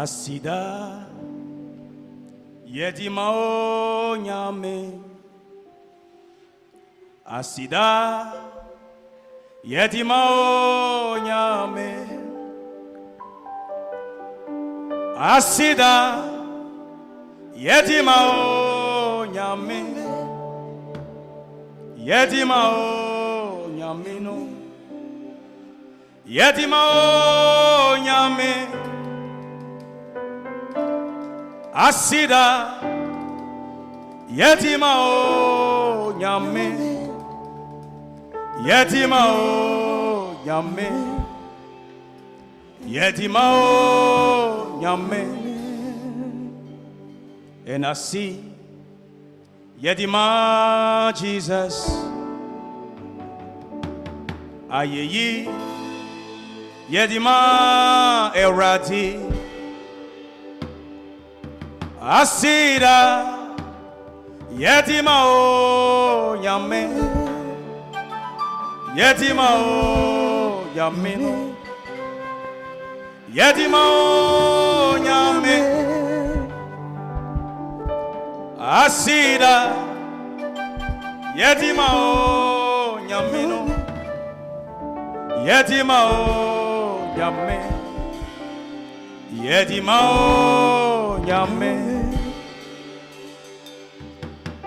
Asida Yedimao Nyame Asida Yedimao Nyame Asida Yedimao Nyame Yedimao Nyame no Yedimao Nyame Asida Yedimao Nyame Yedimao Nyame Yedimao Nyame And I see Yedima Jesus Ayeyi Yedima Eradi Asida Yedimao Nyame Yedimao Nyame no Yedimao Nyame Asida Yedimao Nyame no Yedimao Nyame Yedimao Nyame.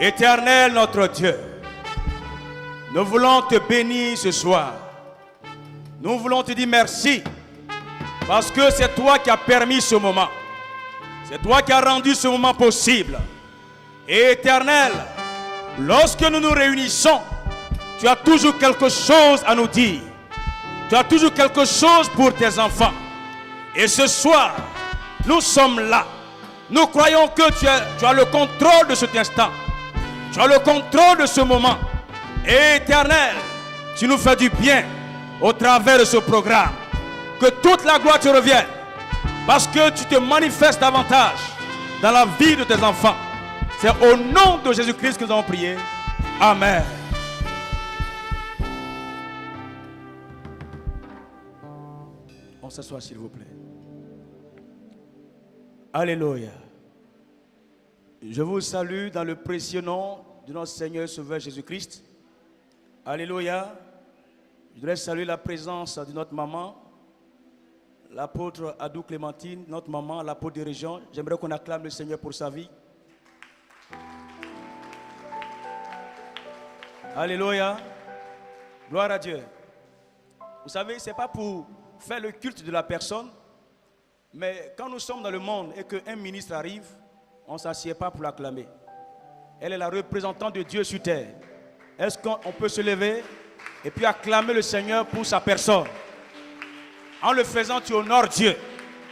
Éternel notre Dieu, nous voulons te bénir ce soir. Nous voulons te dire merci parce que c'est toi qui as permis ce moment. C'est toi qui as rendu ce moment possible. Et Éternel, lorsque nous nous réunissons, tu as toujours quelque chose à nous dire. Tu as toujours quelque chose pour tes enfants. Et ce soir, nous sommes là. Nous croyons que tu as le contrôle de cet instant. Tu as le contrôle de ce moment. Et Éternel, tu nous fais du bien au travers de ce programme. Que toute la gloire te revienne. Parce que tu te manifestes davantage dans la vie de tes enfants. C'est au nom de Jésus-Christ que nous avons prié. Amen. On s'assoit s'il vous plaît. Alléluia. Je vous salue dans le précieux nom de notre Seigneur Sauveur Jésus-Christ. Alléluia. Je voudrais saluer la présence de notre maman, l'apôtre Adou Clémentine, notre maman, l'apôtre des régions. J'aimerais qu'on acclame le Seigneur pour sa vie. Alléluia. Gloire à Dieu. Vous savez, ce n'est pas pour faire le culte de la personne, mais quand nous sommes dans le monde et qu'un ministre arrive, on ne s'assied pas pour l'acclamer. Elle est la représentante de Dieu sur terre. Est-ce qu'on peut se lever et puis acclamer le Seigneur pour sa personne? En le faisant, tu honores Dieu.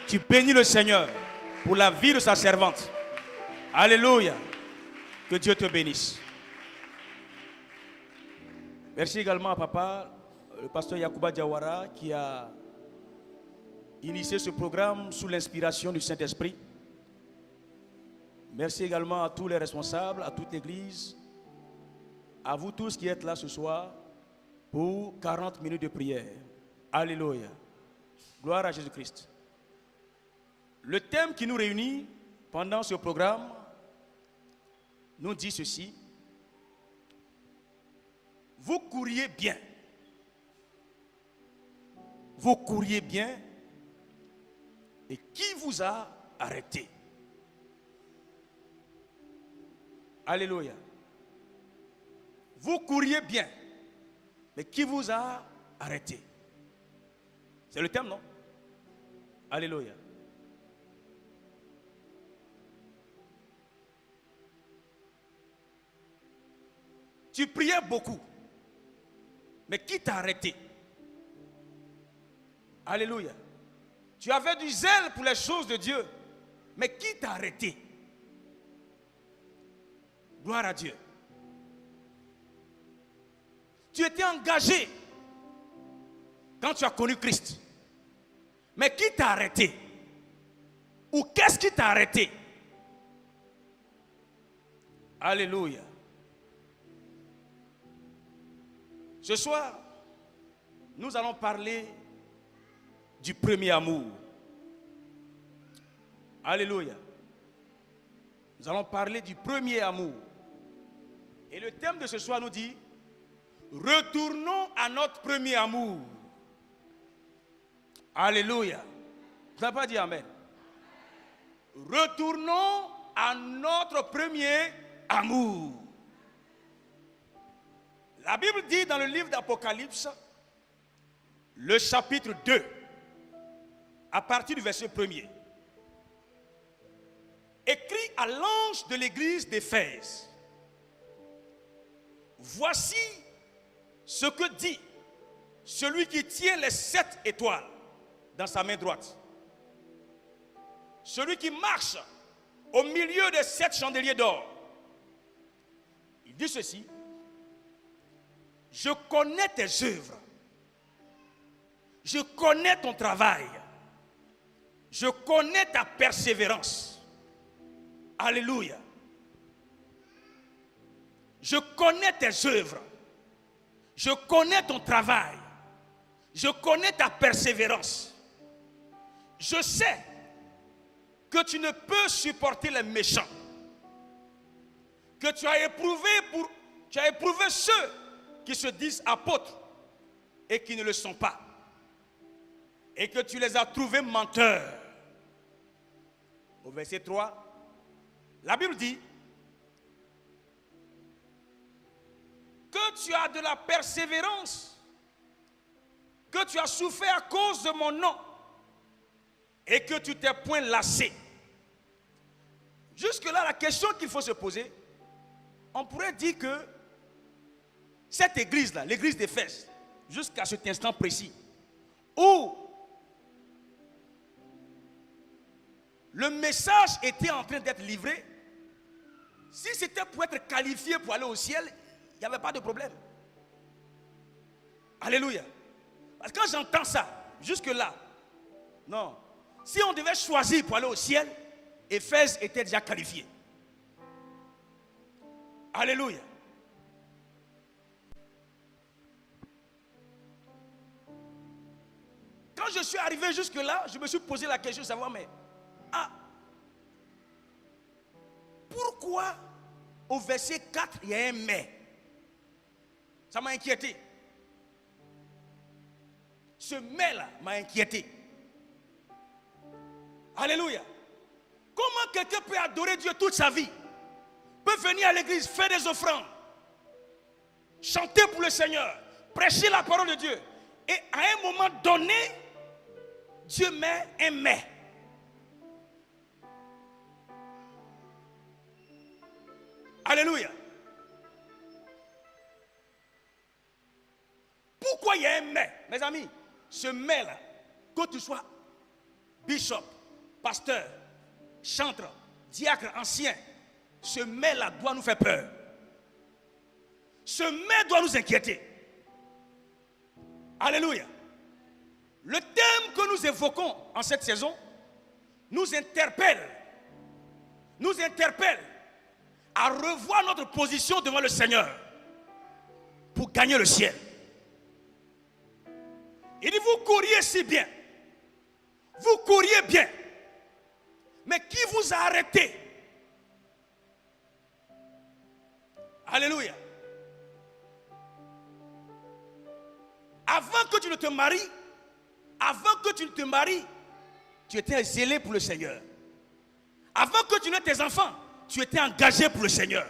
Tu bénis le Seigneur pour la vie de sa servante. Alléluia. Que Dieu te bénisse. Merci également à papa, le pasteur Yacouba Diawara, qui a initié ce programme sous l'inspiration du Saint-Esprit. Merci également à tous les responsables, à toute l'église, à vous tous qui êtes là ce soir pour 40 minutes de prière. Alléluia. Gloire à Jésus-Christ. Le thème qui nous réunit pendant ce programme nous dit ceci. Vous couriez bien. Vous couriez bien. Et qui vous a arrêté? Alléluia. Vous couriez bien. Mais qui vous a arrêté? C'est le thème, non? Alléluia. Tu priais beaucoup. Mais qui t'a arrêté? Alléluia. Tu avais du zèle pour les choses de Dieu. Mais qui t'a arrêté? Gloire à Dieu. Tu étais engagé quand tu as connu Christ. Mais qui t'a arrêté? Ou qu'est-ce qui t'a arrêté? Alléluia. Ce soir, nous allons parler du premier amour. Alléluia. Nous allons parler du premier amour. Et le thème de ce soir nous dit, retournons à notre premier amour. Alléluia. Vous n'avez pas dit amen. Retournons à notre premier amour. La Bible dit dans le livre d'Apocalypse, le chapitre 2, à partir du verset 1er, écrit à l'ange de l'église d'Éphèse, voici ce que dit celui qui tient les 7 étoiles dans sa main droite, celui qui marche au milieu des 7 chandeliers d'or. Il dit ceci: je connais tes œuvres, je connais ton travail, je connais ta persévérance. Alléluia. Je connais tes œuvres, je connais ton travail, je connais ta persévérance. Je sais que tu ne peux supporter les méchants, que tu as éprouvé ceux qui se disent apôtres et qui ne le sont pas, et que tu les as trouvés menteurs. Au verset 3, la Bible dit que tu as de la persévérance, que tu as souffert à cause de mon nom et que tu t'es point lassé. Jusque-là, la question qu'il faut se poser, on pourrait dire que cette église-là, l'église d'Éphèse, jusqu'à cet instant précis, où le message était en train d'être livré, si c'était pour être qualifié pour aller au ciel, il n'y avait pas de problème. Alléluia. Parce que quand j'entends ça, jusque-là, non. Si on devait choisir pour aller au ciel, Éphèse était déjà qualifié. Alléluia. Quand je suis arrivé jusque-là, je me suis posé la question de savoir, mais pourquoi au verset 4, il y a un mais? Ça m'a inquiété. Ce mais-là m'a inquiété. Alléluia. Comment quelqu'un peut adorer Dieu toute sa vie, peut venir à l'église, faire des offrandes, chanter pour le Seigneur, prêcher la parole de Dieu, et à un moment donné, Dieu met un mais. Alléluia. Pourquoi il y a un mais? Mes amis, ce mais-là, que tu sois bishop, pasteur, chantre, diacre, ancien, ce mais-là doit nous faire peur. Ce mais doit nous inquiéter. Alléluia. Le thème que nous évoquons en cette saison nous interpelle à revoir notre position devant le Seigneur pour gagner le ciel. Il dit, vous couriez si bien, vous couriez bien, mais qui vous a arrêté? Alléluia. Avant que tu ne te maries, tu étais zélé pour le Seigneur. Avant que tu n'aies tes enfants, tu étais engagé pour le Seigneur.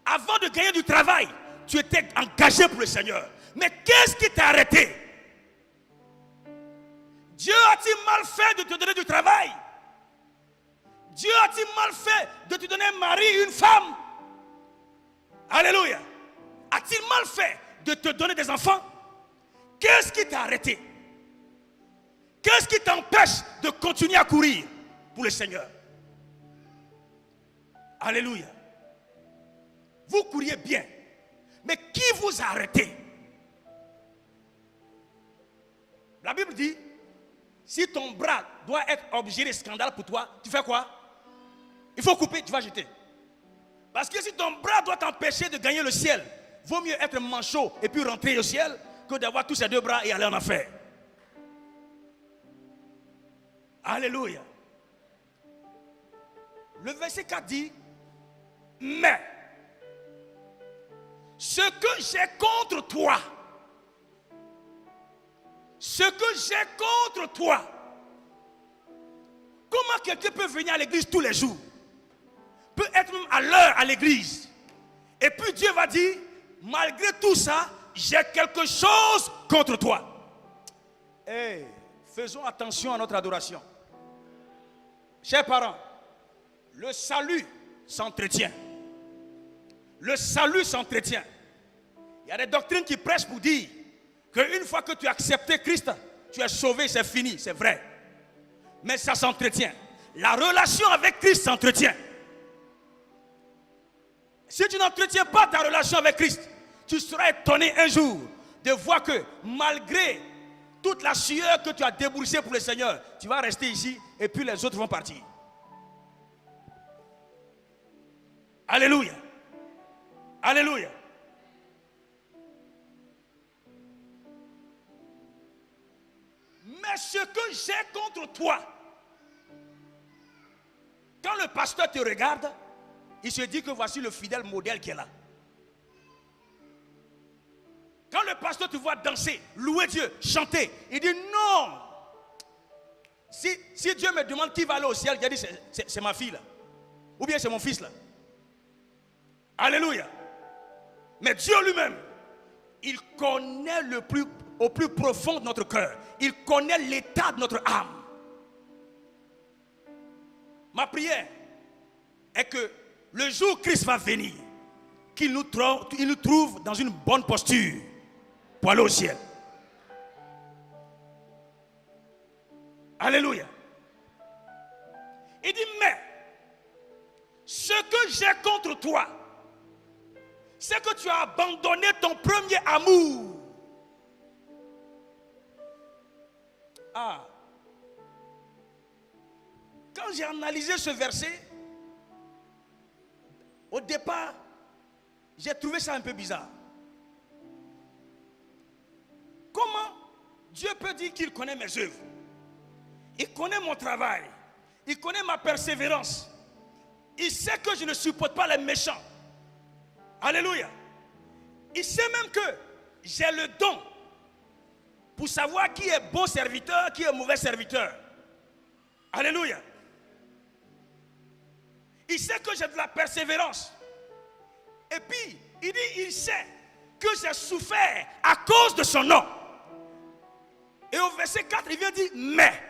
Avant de gagner du travail, tu étais engagé pour le Seigneur. Mais qu'est-ce qui t'a arrêté? Dieu a-t-il mal fait de te donner du travail? Dieu a-t-il mal fait de te donner un mari, une femme? Alléluia. A-t-il mal fait de te donner des enfants? Qu'est-ce qui t'a arrêté? Qu'est-ce qui t'empêche de continuer à courir pour le Seigneur? Alléluia. Vous couriez bien, mais qui vous a arrêté? La Bible dit, si ton bras doit être objet de scandale pour toi, tu fais quoi? Il faut couper, tu vas jeter. Parce que si ton bras doit t'empêcher de gagner le ciel, vaut mieux être manchot et puis rentrer au ciel que d'avoir tous ces deux bras et aller en enfer. Alléluia. le verset 4 dit, mais ce que j'ai contre toi, comment quelqu'un peut venir à l'église tous les jours, peut être même à l'heure à l'église, et puis Dieu va dire, malgré tout ça, j'ai quelque chose contre toi. Hey, faisons attention à notre adoration. Chers parents, le salut s'entretient. Le salut s'entretient. Il y a des doctrines qui prêchent pour dire qu'une fois que tu as accepté Christ, tu es sauvé, c'est fini, c'est vrai. Mais ça s'entretient. La relation avec Christ s'entretient. Si tu n'entretiens pas ta relation avec Christ, tu seras étonné un jour de voir que malgré toute la sueur que tu as déboursée pour le Seigneur, tu vas rester ici et puis les autres vont partir. Alléluia. Alléluia. Mais ce que j'ai contre toi, quand le pasteur te regarde, il se dit que voici le fidèle modèle qui est là. Quand le pasteur te voit danser, louer Dieu, chanter, il dit non. Si Dieu me demande qui va aller au ciel, il dit c'est ma fille là. Ou bien c'est mon fils là. Alléluia. Mais Dieu lui-même, il connaît au plus profond de notre cœur. Il connaît l'état de notre âme. Ma prière est que le jour où Christ va venir, qu'il nous trouve dans une bonne posture pour aller au ciel. Alléluia. Il dit, mais ce que j'ai contre toi, c'est que tu as abandonné ton premier amour. Ah. Quand j'ai analysé ce verset, au départ, j'ai trouvé ça un peu bizarre. Comment Dieu peut dire qu'il connaît mes œuvres? Il connaît mon travail. Il connaît ma persévérance. Il sait que je ne supporte pas les méchants. Alléluia. Il sait même que j'ai le don pour savoir qui est bon serviteur, qui est mauvais serviteur. Alléluia. Il sait que j'ai de la persévérance. Et puis, il dit, il sait que j'ai souffert à cause de son nom. Et au verset 4, il vient dire, mais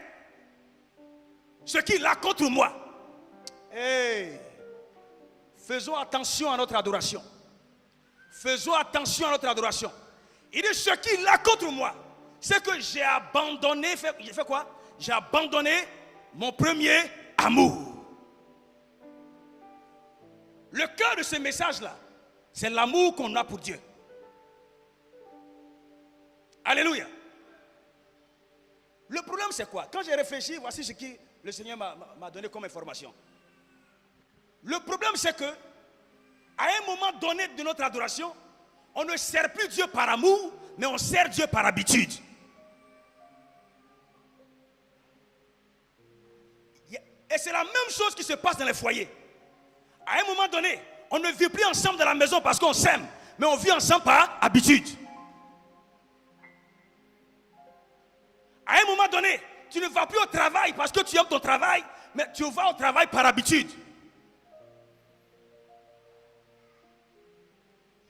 ce qu'il a contre moi. Hey, faisons attention à notre adoration. Faisons attention à notre adoration. Il dit, ce qu'il a contre moi, c'est que j'ai abandonné, j'ai fait quoi? J'ai abandonné mon premier amour. Le cœur de ce message-là, c'est l'amour qu'on a pour Dieu. Alléluia. Le problème, c'est quoi? Quand j'ai réfléchi, voici ce que le Seigneur m'a donné comme information. Le problème, c'est que à un moment donné de notre adoration, on ne sert plus Dieu par amour, mais on sert Dieu par habitude. Et c'est la même chose qui se passe dans les foyers. À un moment donné, on ne vit plus ensemble dans la maison parce qu'on s'aime, mais on vit ensemble par habitude. À un moment donné, tu ne vas plus au travail parce que tu aimes ton travail, mais tu vas au travail par habitude.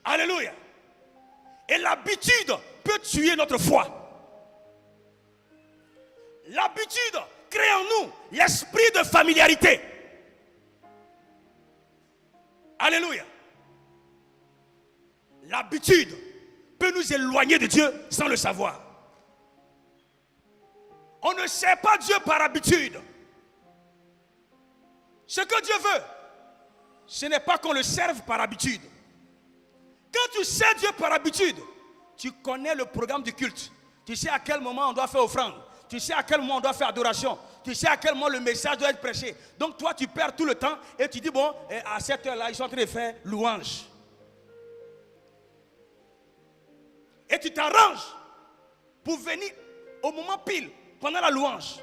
Alléluia. Et l'habitude peut tuer notre foi. L'habitude crée en nous l'esprit de familiarité. Alléluia. L'habitude peut nous éloigner de Dieu sans le savoir. On ne sert pas Dieu par habitude. Ce que Dieu veut, ce n'est pas qu'on le serve par habitude. Quand tu sers Dieu par habitude, tu connais le programme du culte. Tu sais à quel moment on doit faire offrande. Tu sais à quel moment on doit faire adoration. Tu sais à quel moment le message doit être prêché. Donc toi, tu perds tout le temps et tu dis, bon, à cette heure-là, ils sont en train de faire louange. Et tu t'arranges pour venir au moment pile, pendant la louange.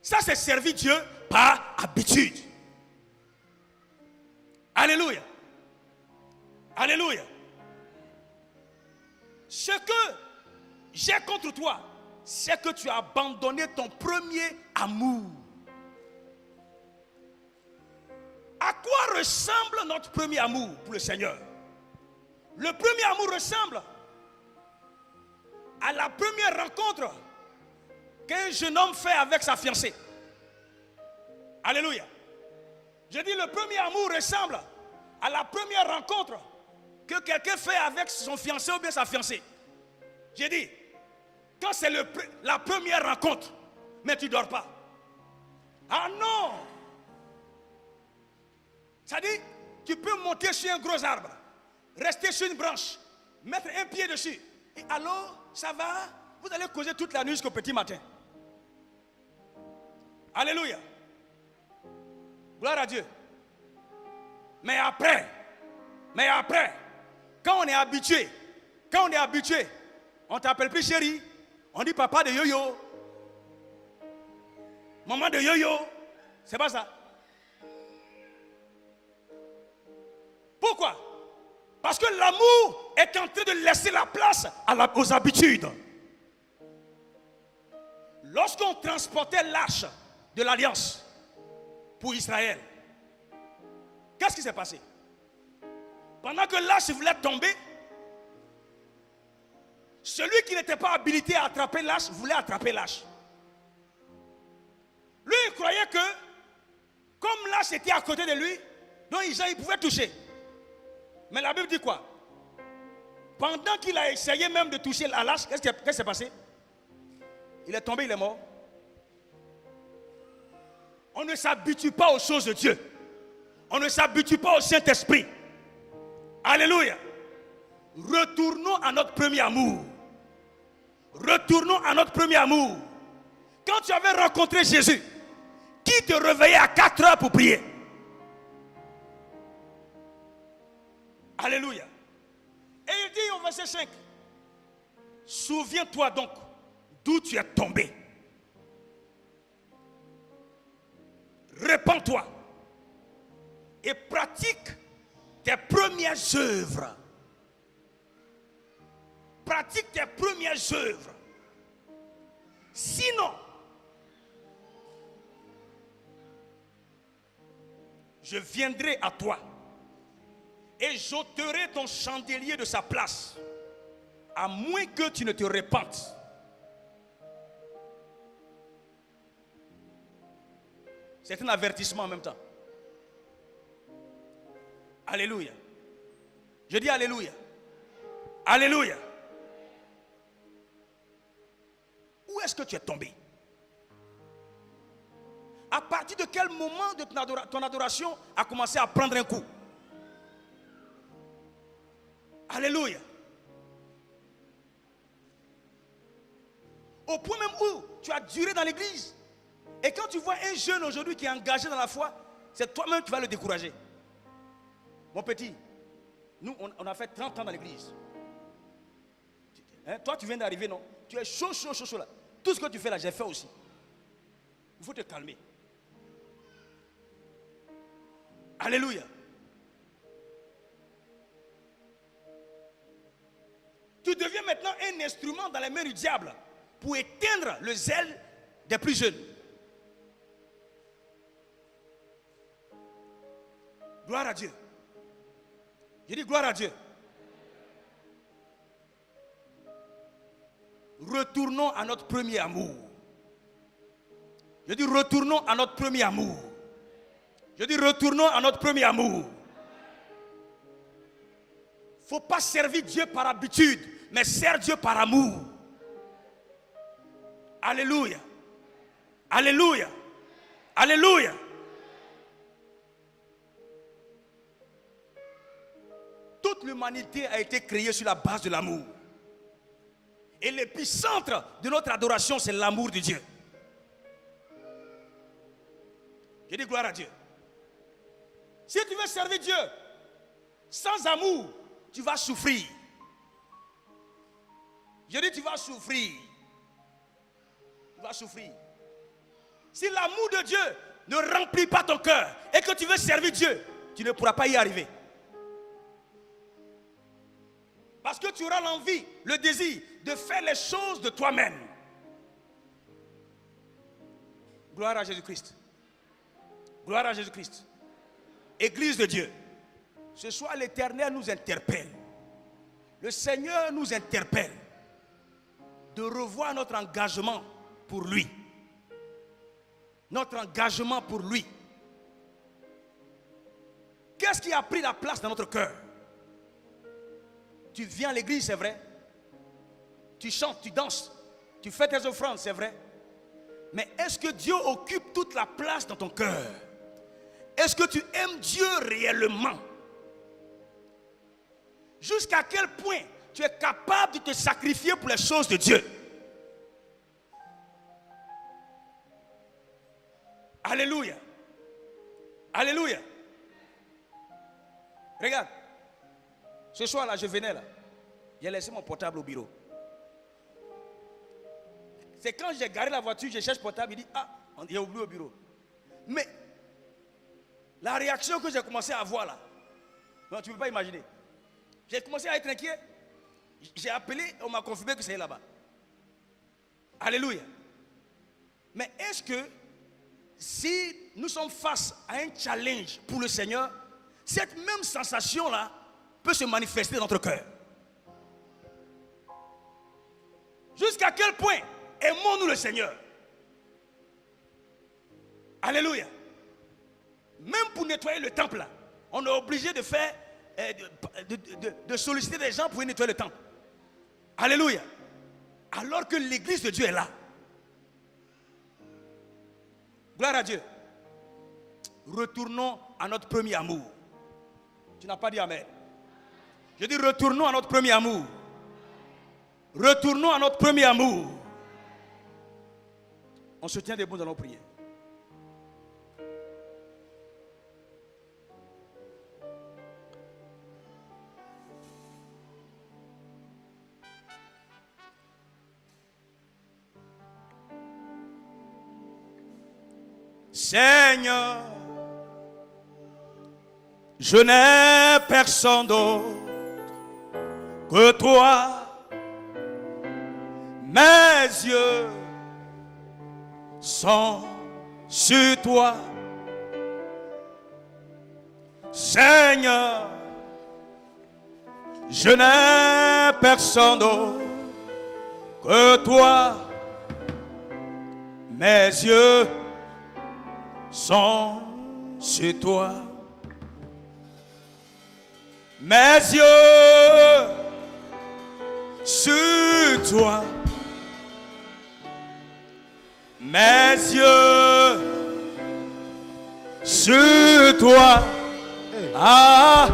Ça, c'est servir Dieu par habitude. Alléluia. Alléluia. Ce que j'ai contre toi, c'est que tu as abandonné ton premier amour. À quoi ressemble notre premier amour pour le Seigneur? Le premier amour ressemble à la première rencontre qu'un jeune homme fait avec sa fiancée. Alléluia. Je dis, le premier amour ressemble à la première rencontre que quelqu'un fait avec son fiancé ou bien sa fiancée. J'ai dit, quand c'est la première rencontre, mais tu ne dors pas. Ah non! Ça dit, tu peux monter sur un gros arbre, rester sur une branche, mettre un pied dessus. Et alors, ça va? Vous allez causer toute la nuit jusqu'au petit matin. Alléluia. Gloire à Dieu. Mais après, quand on est habitué, on t'appelle plus chérie, on dit papa de yo-yo, maman de yo-yo. C'est pas ça. Pourquoi? Parce que l'amour est en train de laisser la place aux habitudes. Lorsqu'on transportait l'arche de l'alliance pour Israël, qu'est-ce qui s'est passé? Pendant que l'arche voulait tomber, celui qui n'était pas habilité à attraper l'arche voulait attraper l'arche. Lui, il croyait que, comme l'arche était à côté de lui, donc il pouvait toucher. Mais la Bible dit quoi? Pendant qu'il a essayé même de toucher la l'arche, qu'est-ce qui s'est passé? Il est tombé, il est mort. On ne s'habitue pas aux choses de Dieu. On ne s'habitue pas au Saint-Esprit. Alléluia. Retournons à notre premier amour. Retournons à notre premier amour. Quand tu avais rencontré Jésus, qui te réveillait à 4 heures pour prier? Alléluia. Et il dit au verset 5, souviens-toi donc d'où tu es tombé. Répands-toi et pratique tes premières œuvres. Pratique tes premières œuvres. Sinon, je viendrai à toi et j'ôterai ton chandelier de sa place, à moins que tu ne te répandes. C'est un avertissement en même temps. Alléluia. Je dis alléluia. Alléluia. Où est-ce que tu es tombé? À partir de quel moment de ton adoration a commencé à prendre un coup? Alléluia. Au point même où tu as duré dans l'église. Et quand tu vois un jeune aujourd'hui qui est engagé dans la foi, c'est toi-même qui vas le décourager. Mon petit, nous on a fait 30 ans dans l'église. Hein? Toi tu viens d'arriver, non? Tu es chaud là. Tout ce que tu fais là, j'ai fait aussi. Il faut te calmer. Alléluia. Tu deviens maintenant un instrument dans les mains du diable pour éteindre le zèle des plus jeunes. Gloire à Dieu. Je dis gloire à Dieu. Retournons à notre premier amour. Je dis retournons à notre premier amour. Je dis retournons à notre premier amour. Il ne faut pas servir Dieu par habitude, mais servir Dieu par amour. Alléluia. Alléluia. Alléluia. Toute l'humanité a été créée sur la base de l'amour. Et l'épicentre de notre adoration, c'est l'amour de Dieu. Je dis gloire à Dieu. Si tu veux servir Dieu sans amour, tu vas souffrir. Je dis tu vas souffrir. Tu vas souffrir. Si l'amour de Dieu ne remplit pas ton cœur et que tu veux servir Dieu, tu ne pourras pas y arriver. Parce que tu auras l'envie, le désir de faire les choses de toi-même. Gloire à Jésus-Christ. Gloire à Jésus-Christ. Église de Dieu. Ce soir, l'Éternel nous interpelle. Le Seigneur nous interpelle de revoir notre engagement pour lui. Notre engagement pour lui. Qu'est-ce qui a pris la place dans notre cœur? Tu viens à l'église, c'est vrai. Tu chantes, tu danses, tu fais tes offrandes, c'est vrai. Mais est-ce que Dieu occupe toute la place dans ton cœur? Est-ce que tu aimes Dieu réellement? Jusqu'à quel point tu es capable de te sacrifier pour les choses de Dieu? Alléluia. Alléluia. Regarde. Ce soir là, je venais là. J'ai laissé mon portable au bureau. C'est quand j'ai garé la voiture, je cherche le portable, il dit, ah, il est oublié au bureau. Mais la réaction que j'ai commencé à avoir là, non, tu ne peux pas imaginer. J'ai commencé à être inquiet. J'ai appelé, on m'a confirmé que c'est là-bas. Alléluia. Mais est-ce que si nous sommes face à un challenge pour le Seigneur, cette même sensation-là peut se manifester dans notre cœur? Jusqu'à quel point aimons-nous le Seigneur? Alléluia. Même pour nettoyer le temple, là, on est obligé de faire, de solliciter des gens pour nettoyer le temple. Alléluia. Alors que l'église de Dieu est là. Gloire à Dieu. Retournons à notre premier amour. Tu n'as pas dit amen. Je dis retournons à notre premier amour. Retournons à notre premier amour. On se tient debout dans nos prières. Seigneur, je n'ai personne d'autre que toi. Mes yeux sont sur toi. Seigneur, je n'ai personne d'autre que toi. Mes yeux sont sur toi. Mes yeux sur toi. Mes yeux sur toi. Ah,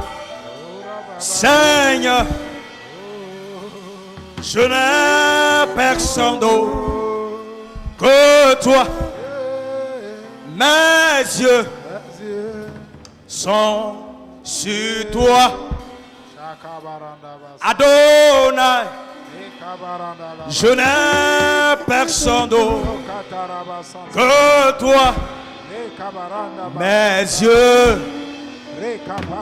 Seigneur, je n'ai personne d'autre que toi. Mes yeux sont sur toi. Adonai, je n'ai personne d'autre que toi. Mes yeux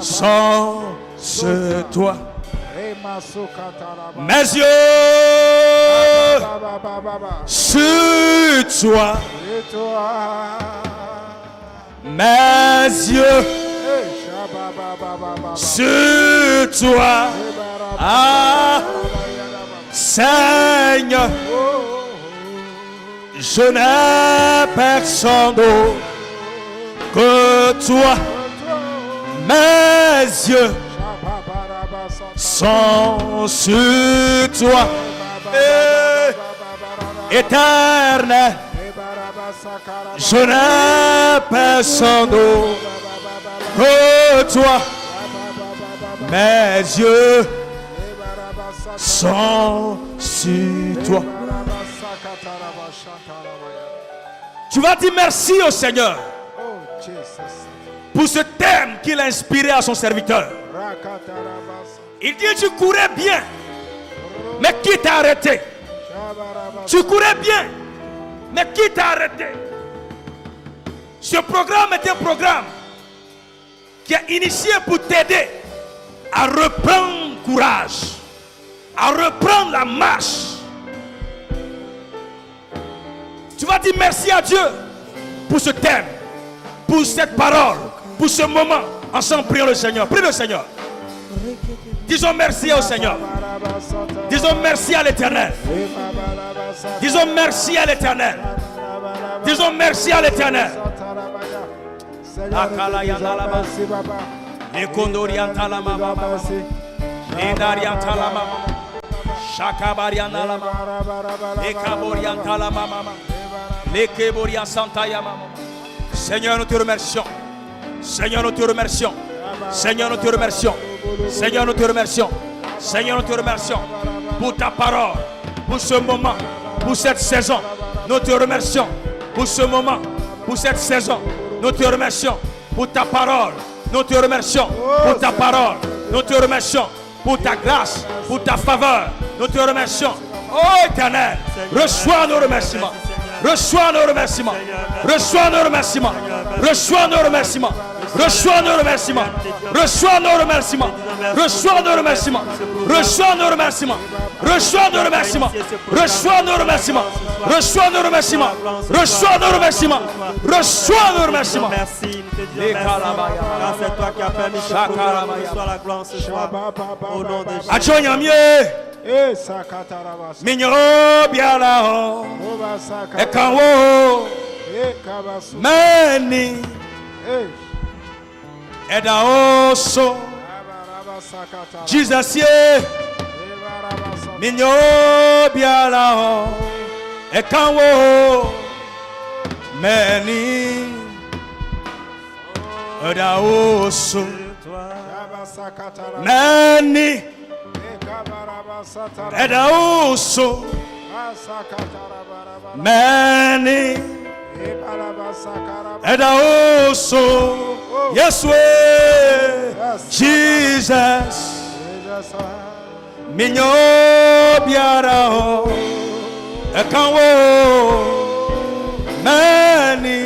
sont sur toi. Mes yeux sur toi. Mes yeux sur toi. Ah, Seigneur, je n'ai personne d'autre que toi. Mes yeux sont sur toi. Éternel, je n'ai personne d'autre que toi. Mes yeux sont sur toi. Tu vas dire merci au Seigneur pour ce thème qu'il a inspiré à son serviteur. Il dit: tu courais bien, mais qui t'a arrêté? Tu courais bien, mais qui t'a arrêté? Ce programme est un programme qui est initié pour t'aider à reprendre courage, à reprendre la marche. Tu vas dire merci à Dieu pour ce thème, pour cette parole, pour ce moment. Ensemble, prions le Seigneur. Prie le Seigneur. Disons merci au Seigneur. Disons merci à l'Éternel. Disons merci à l'Éternel. Disons merci à l'Éternel. Seigneur, nous te remercions. Seigneur, nous te remercions. Seigneur, nous te remercions. Seigneur, nous te remercions. Seigneur, nous te remercions pour ta parole, pour ce moment, pour cette saison. Nous te remercions pour ce moment, pour cette saison. Nous te remercions pour ta parole. Nous te remercions pour ta parole. Nous te remercions pour ta grâce, pour ta faveur. Nous te remercions. Oh Éternel, reçois nos remerciements. Reçois nos remerciements. Reçois nos remerciements. Reçois nos remerciements. Reçois nos remerciements. Reçois nos remerciements. Reçois nos remerciements. Reçois nos remerciements. Reçois nos remerciements. Reçois nos remerciements. Reçois nos remerciements. Reçois nos remerciements. Reçois nos remerciements. Merci, car c'est toi qui as permis ce programme. Reçois la gloire ce soir. Au nom de Jésus. Minyo biala ekawo meni edaoso Jesus ye minyo biala ekawo meni edaoso meni edaoso many edaoso yes way Jesus minyo biara ho ekanwo many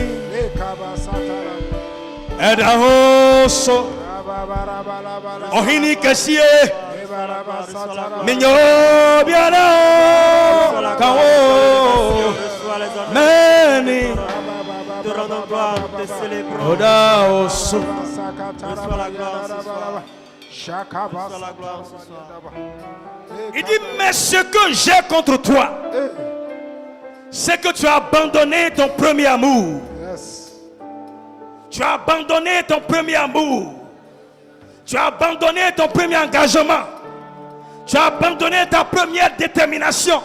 edaoso ohini kesie minyo biara kawo many Te rendons gloire, te célébrons. odaoso. Reçois la gloire ce soir. Reçois la gloire ce soir. Il dit mais ce que j'ai contre toi, c'est que tu as abandonné ton premier amour. Tu as abandonné ton premier amour. Tu as abandonné ton premier engagement. Tu as abandonné ta première détermination.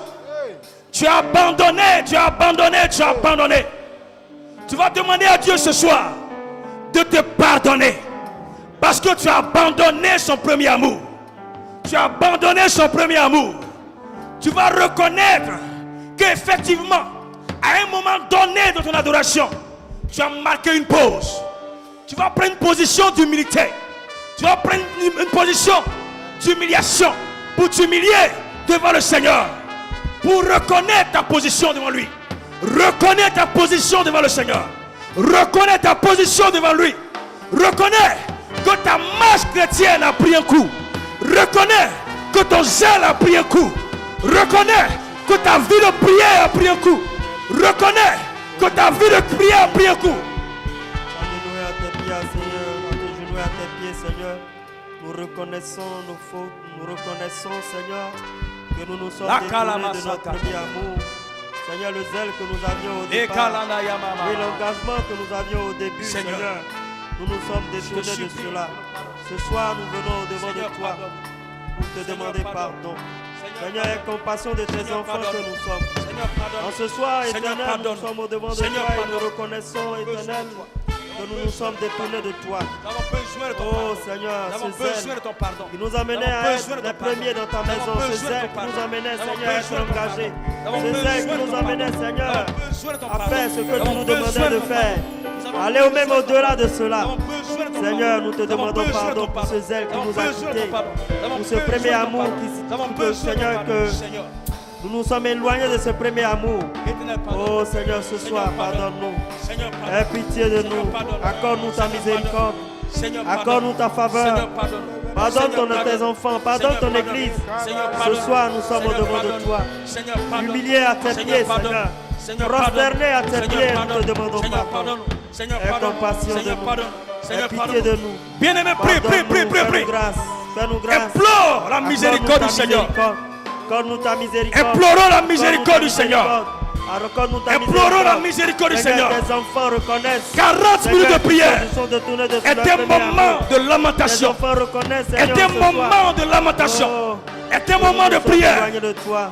Tu as abandonné, tu as abandonné, tu as abandonné. Tu vas demander à Dieu ce soir de te pardonner. Parce que tu as abandonné son premier amour. Tu as abandonné son premier amour. Tu vas reconnaître qu'effectivement, à un moment donné de ton adoration, tu as marqué une pause. Tu vas prendre une position d'humilité. Tu vas prendre une position d'humiliation pour t'humilier devant le Seigneur. Pour reconnaître ta position devant lui. Reconnais ta position devant le Seigneur. Reconnais ta position devant lui. Reconnais que ta marche chrétienne a pris un coup. Reconnais que ton zèle a pris un coup. Reconnais que ta vie de prière a pris un coup. Reconnais que ta vie de prière a pris un coup. Alléluia à tes pieds, Seigneur. Agenouillons à tes pieds, Seigneur. Nous reconnaissons nos fautes. Nous reconnaissons, Seigneur, que nous nous sommes détournés de notre premier amour. Seigneur, le zèle que nous avions au départ et l'engagement que nous avions au début, Seigneur, nous nous sommes détournés de cela. Ce soir, nous venons devant de toi pour te demander pardon. Seigneur, aie compassion de tes enfants que nous sommes. En ce soir, Éternel, nous sommes au devant de toi et nous reconnaissons, Éternel, que nous nous sommes détournés de toi. Oh Seigneur, ce zèle qui nous amenait à être les premiers dans ta maison, ce zèle qui nous amenait, Seigneur, à être engagés, ce zèle qui nous amenait, Seigneur, à faire ce que tu nous demandais de faire, aller au même au-delà de cela. Seigneur, nous te demandons pardon pour ce zèle qui nous a quittés, pour ce premier amour Seigneur, que nous nous sommes éloignés de ce premier amour. Oh Seigneur, ce soir, pardonne-nous. Aie pitié de nous. Accorde-nous ta miséricorde. Seigneur, accorde-nous ta faveur. Seigneur, pardonne. Pardonne Seigneur, tes enfants, pardonne Seigneur, ton pardonne. église. Seigneur, Ce pardonne. soir, nous sommes Seigneur, au-devant de pardonne. toi. Seigneur, pardonne. Humiliés à tes Seigneur, pieds, pardonne. Seigneur. Seigneur, Prosternés à tes pardonne. pieds, Seigneur, nous te pardonne. demandons Seigneur, pardon. pardonne. Seigneur, Aie pardonne. compassion de Seigneur, nous. pardonne. Aie Seigneur, pitié pardonne. de nous. Bien-aimé, prie, prie, prie, prie, prie. Fais-nous grâce. Fais-nous grâce. Implore la miséricorde du Seigneur. Accorde-nous ta miséricorde. Implorons la miséricorde du Seigneur. Accorde-nous ta Implorons la miséricorde du Seigneur. Tes enfants reconnaissent. 40 minutes de prière est un moment de Tes lamentation. enfants reconnaissent, Est Seigneur, un ce soir. moment de lamentation. Oh, Est un moment de nous sommes prière. éloignés de toi.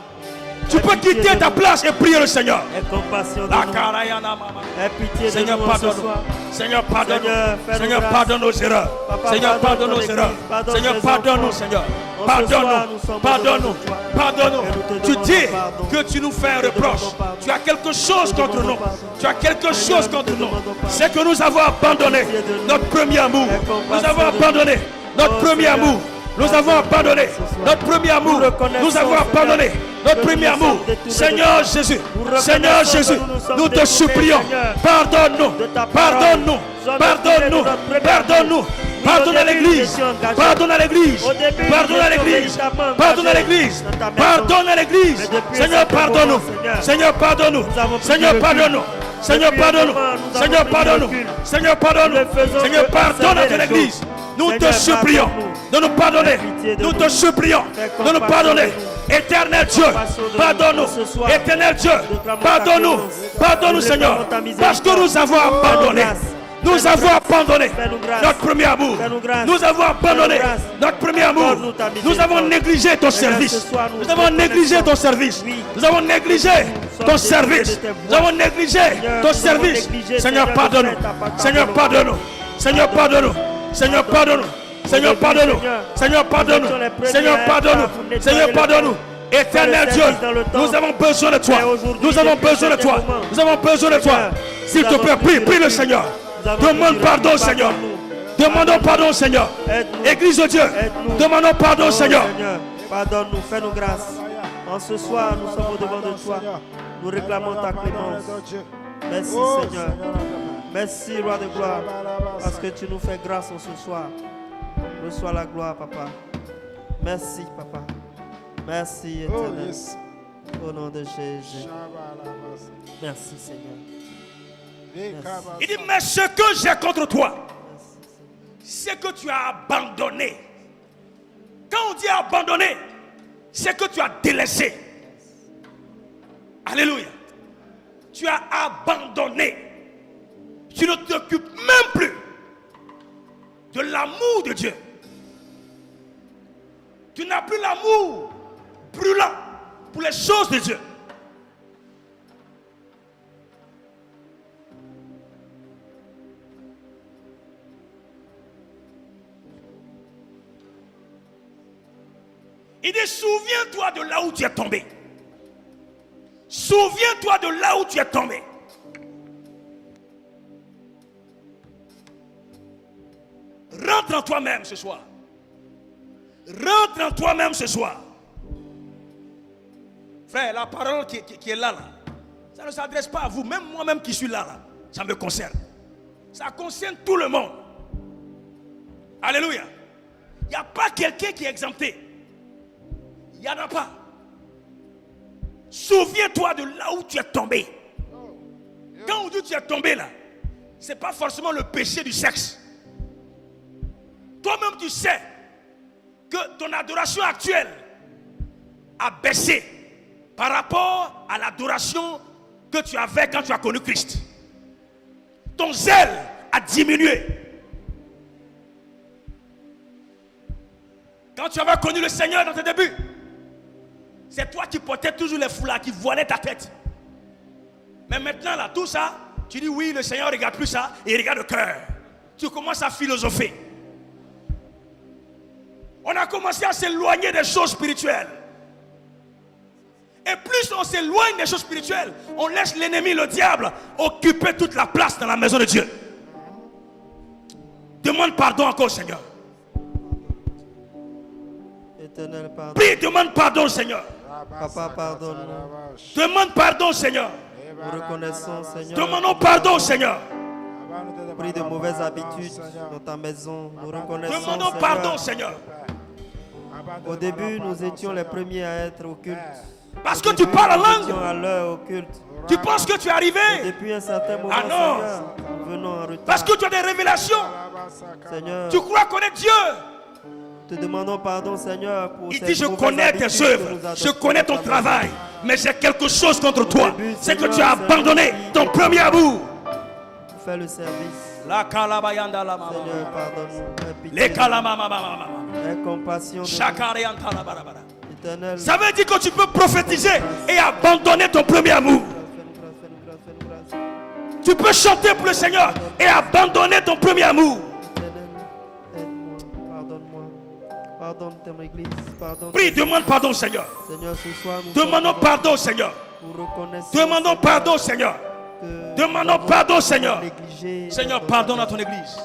Tu peux quitter ta place et prier le Seigneur. Aie compassion de La nous. carayana mama. Aie pitié de Seigneur, nous en ce pardonne-nous. soir. Seigneur, pardonne-nous. Seigneur, fais-nous Seigneur, grâce. pardonne nos erreurs. Papa, Seigneur, pardonne pardonne ton nos église. erreurs. Pardonne Seigneur, tes pardonne-nous, enfants. Seigneur. En ce soir, Pardonne-nous. nous sommes Pardonne-nous. devant toi. Pardonne-nous. Et nous te Tu demandons dis pardon. que tu nous fais un Nous te reproche. demandons pardon. Tu as quelque chose Nous te contre nous. demandons pardon. Tu as quelque chose Seigneur, nous contre te nous. demandons pardon. C'est que nous avons abandonné Pitié de nous. notre premier amour. Aie compassion Nous avons de nous. abandonné notre Oh, premier Seigneur. amour. Nous avons abandonné notre premier amour. Nous reconnaissons, Nous avons Seigneur, abandonné notre que premier nous amour. sommes détournés de Seigneur toi. Jésus, Nous reconnaissons Seigneur que Jésus, nous nous sommes nous te détournés, supplions. Seigneur, Pardonne-nous. de ta parole. Pardonne-nous. Nous sommes Pardonne-nous. détournés de notre premier Pardonne-nous. amour. Pardonne à Au début, nous l'église. étions engagés. Pardonne à l'église. Au début, Pardonne nous à étions l'église. véritablement Pardonne à engagés l'église. dans ta maison. Pardonne à l'église. Mais depuis Seigneur, un certain pardonne-nous. moment, Seigneur, Seigneur, pardonne-nous. nous avons pris Seigneur, du recul. pardonne-nous. Seigneur, Depuis un pardonne-nous. moment, nous avons Seigneur, pris du pardonne-nous. recul. Seigneur, pardonne-nous. Nous ne faisons Seigneur, que pardonne à observer ton les église. choses. Nous te Seigneur, supplions pardonne-nous. de nous pardonner. Aie pitié de Nous nous. te supplions Fais de nous compassion pardonner. de nous. Éternel Dieu, compassion de nous. pardonne-nous. Ce soir, Éternel Dieu, réclamons pardonne-nous. ta clémence. Pardonne-nous, Nous Seigneur. réclamons ta miséricorde. Parce que nous avons abandonné. grâce. Nous Fais-nous avons grâce. abandonné Fais-nous grâce. notre premier amour. Fais-nous grâce. Nous avons abandonné Fais-nous grâce. notre premier amour. Accorde-nous ta miséricorde. Nous avons négligé ton Seigneur, service. ce soir, nous Nous avons négligé ton service. Oui. Nous avons négligé sommes ton désolés service. de tes Nous avons négligé Seigneur, ton nous service. avons négligé, Seigneur, Seigneur, pardonne-nous. de faire ta parole. Seigneur, pardonne-nous. Seigneur, pardonne-nous. Seigneur, pardonne-nous. Seigneur, pardonne-nous. Seigneur, pardonne-nous. Nous étions les premiers Seigneur, à pardonne-nous. être pour nettoyer Seigneur, le pardonne-nous. temple. Éternel Faire Dieu, le service dans le temple. nous avons besoin de toi. Mais aujourd'hui, Nous avons depuis besoin de ce toi. moment, Nous avons besoin de toi. Seigneur, S'il nous te avons plaît, pris prie, du prie le recul. Seigneur. Nous avons Demande pris du pardon, recul. Seigneur. Pardonne-nous. Demandons pardon, Seigneur. Aide-nous. Église de Dieu, Aide-nous. demandons pardon, Oh, Seigneur. Pardonne-nous, fais-nous grâce. En ce soir, nous sommes au-devant de toi. Nous réclamons ta clémence. Merci, Seigneur. Merci, Roi de gloire, parce que tu nous fais grâce en ce soir. Reçois la gloire, Papa. Merci, Papa. Merci, Éternel. Au nom de Jésus. Merci, Seigneur. Il dit, mais ce que j'ai contre toi, c'est que tu as abandonné. Quand on dit abandonné, c'est que tu as délaissé. Alléluia. Tu as abandonné. Tu ne t'occupes même plus de l'amour de Dieu. Tu n'as plus l'amour brûlant pour les choses de Dieu. Il dit, souviens-toi de là où tu es tombé. Souviens-toi de là où tu es tombé. Rentre en toi-même ce soir. Rentre en toi-même ce soir. Frère, la parole qui est là, ça ne s'adresse pas à vous. Même moi-même qui suis là, ça me concerne. Ça concerne tout le monde. Alléluia. Il n'y a pas quelqu'un qui est exempté. Il n'y en a pas. Souviens-toi de là où tu es tombé. Quand on dit tu es tombé là, ce n'est pas forcément le péché du sexe. Toi-même tu sais que ton adoration actuelle a baissé par rapport à l'adoration que tu avais quand tu as connu Christ. Ton zèle a diminué. Quand tu avais connu le Seigneur dans tes débuts, c'est toi qui portais toujours les foulards, qui voilaient ta tête. Mais maintenant, là, tout ça, tu dis oui, le Seigneur ne regarde plus ça, il regarde le cœur. Tu commences à philosopher. On a commencé à s'éloigner des choses spirituelles. Et plus on s'éloigne des choses spirituelles, on laisse l'ennemi, le diable, occuper toute la place dans la maison de Dieu. Demande pardon encore, Seigneur. Éternel, pardon. Prie, demande pardon, Seigneur. Papa, pardonne-nous. Demande pardon, Seigneur. Nous reconnaissons, Seigneur. Demandons pardon, Seigneur. pris de mauvaises habitudes dans ta maison. Nous reconnaissons, Demandons pardon, Seigneur. Au début, nous étions les premiers à être au culte. Parce que tu parles en Nous langue. étions à l'heure au culte. Tu penses que tu es arrivé. Depuis un certain moment, Ah non. Seigneur, nous venons en retard. Parce que tu as des révélations. Seigneur, Tu crois connaître Dieu. te demandons pardon, Seigneur, pour Il ces dit, je mauvaises connais habitudes tes que œuvres. nous Je adoptons connais ton dans ta travail. maison. Mais j'ai quelque chose contre toi. début, C'est que Seigneur, tu as c'est abandonné un ton outil. premier amour. Fais le service. La kalabayanda la mama. Seigneur, pardonne-nous. Aie pitié Les de kalamamamamama. nous. Aie compassion de nous. Shakarianta la barabara. Éternel, Ça veut dire que tu peux prophétiser et abandonner ton premier amour. fais-nous grâce, fais-nous grâce, fais-nous grâce. Tu peux chanter pour le Seigneur et abandonner ton premier amour. Éternel, aide-moi, pardonne-moi. Pardonne ton église, pardonne. Prie, demande pardon au Seigneur. Seigneur, ce soir, nous Demandons sommes pardon au Seigneur. nous reconnaissons. Demandons Seigneur, pardon au Seigneur. que Demandons nous avons pardon au Seigneur. négligé Seigneur, dans pardonne ta à ton maison. église.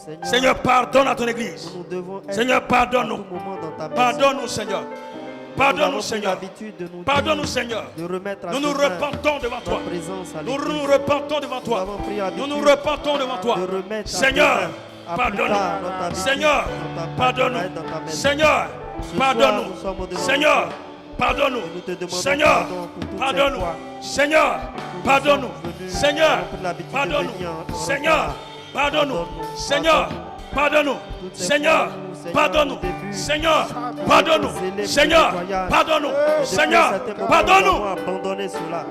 Seigneur, Seigneur, pardonne à ton église. nous devons être Seigneur, à pardonne-nous. tout moment dans ta maison. Pardonne-nous, Seigneur. Nous Pardonne-nous, avons pris Seigneur. l'habitude de nous Pardonne-nous, dire, Seigneur. de remettre à Nous nous tes mains repentons devant notre toi. présence à Nous l'église. nous repentons devant Nous toi. avons pris Nous l'habitude nous repentons devant toi. de remettre à Seigneur, tes mains, à plus pardonne-nous. tard, notre habitude, Seigneur, notre pardonne-nous. travail dans ta maison. Seigneur, Ce soir, pardonne-nous. nous sommes au-devant de Seigneur, toi. pardonne-nous. Nous te demandons Seigneur, pardon pour toutes ces pardonne-nous. fois. Seigneur, pardonne-nous. venus, Seigneur, nous avons pris l'habitude de pardonne-nous. venir en Seigneur, retard. pardonne-nous. Pardonne-nous. Seigneur, pardonne-nous. Toutes ces Seigneur, fois où, Seigneur, pardonne-nous. au début, Seigneur, nous pardonne-nous. avons zélé pour Seigneur, le nettoyage. pardonne-nous. Et depuis Seigneur, un certain moment, pardonne-nous. Nous avons abandonné cela.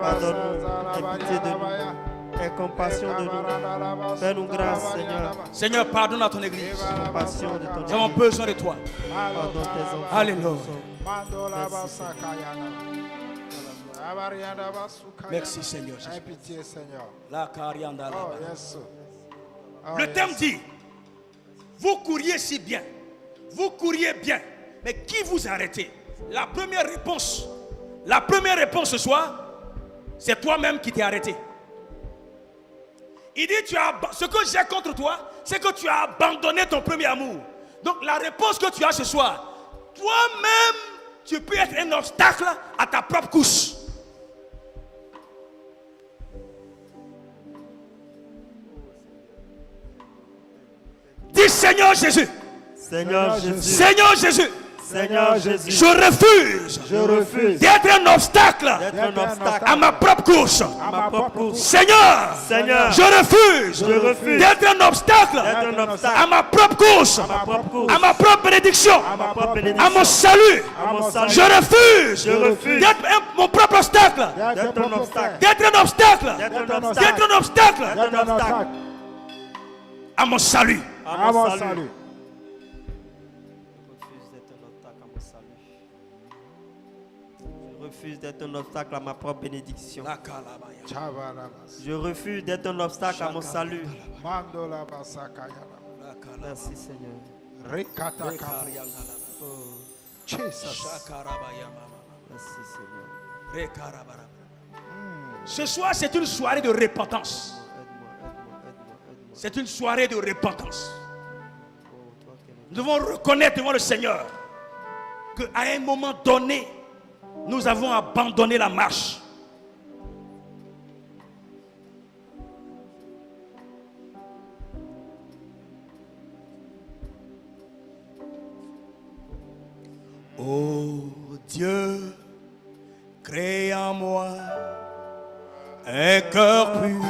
Pardonne-nous. Aie pitié de nous. Aie compassion de nous. Fais-nous grâce, Seigneur. Seigneur, pardonne à ton église. Compassion de ton Nous avons église. besoin de toi. Pardonne tes enfants. Alléluia. Merci, Seigneur Jésus. Aie pitié, Seigneur. La carianda la Oh, ba. yes. Oh, Le yes. thème dit, vous couriez si bien, vous couriez bien, mais qui vous a arrêté? La première réponse ce soir, c'est toi-même qui t'es arrêté. Il dit, ce que j'ai contre toi, c'est que tu as abandonné ton premier amour. Donc la réponse que tu as ce soir, toi-même, tu peux être un obstacle à ta propre couche. Dis Seigneur Jésus. Seigneur Jésus. Seigneur Jésus. Seigneur Jésus. Je refuse Je refuse d'être un obstacle D'être un obstacle à ma propre course. à ma propre course. Seigneur, Seigneur. je refuse Je refuse d'être un obstacle d'être un obstacle à ma propre course, à ma propre course. à ma propre bénédiction, À ma propre à bénédiction. mon salut. À mon salut. Je refuse Je refuse d'être mon propre obstacle, d'être un obstacle. d'être un obstacle, D'être un d'être obstacle. un obstacle D'être un obstacle. à mon salut. À mon salut. Je refuse d'être un obstacle à ma propre bénédiction. Chavarabas. Je refuse d'être un obstacle à mon salut. Mandola basakayara. Merci Seigneur. Rekatakaba. Oh, Jesus. merci Seigneur. Ce soir, c'est une soirée de repentance. Aide-moi. C'est une soirée de repentance. Oh, toi qui es Nous devons reconnaître devant le Seigneur qu'à un moment donné, nous avons abandonné la marche. Oh Dieu, crée en moi un cœur pur.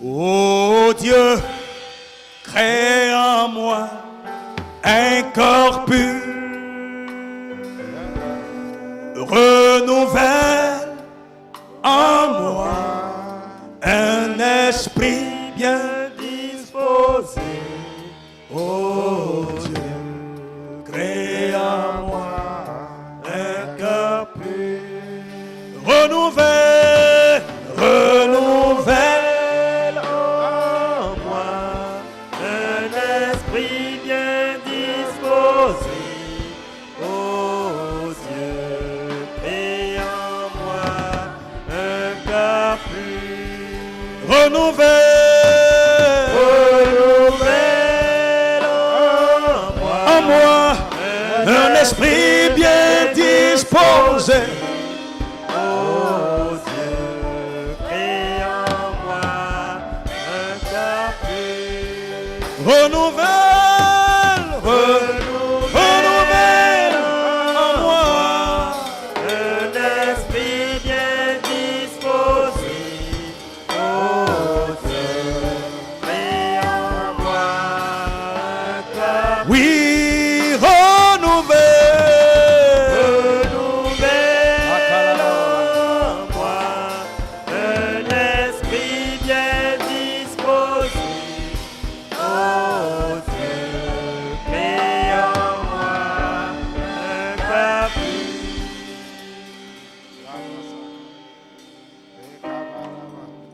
Oh Dieu, crée en moi un corps pur. Renouvelle en moi un esprit bien disposé. Oh Dieu, crée en moi un cœur pur. Renouvelle en moi un esprit bien disposé. Oh Dieu, crée en moi un cœur pur. Renouvelle en moi un esprit bien disposé. Oh Dieu, crée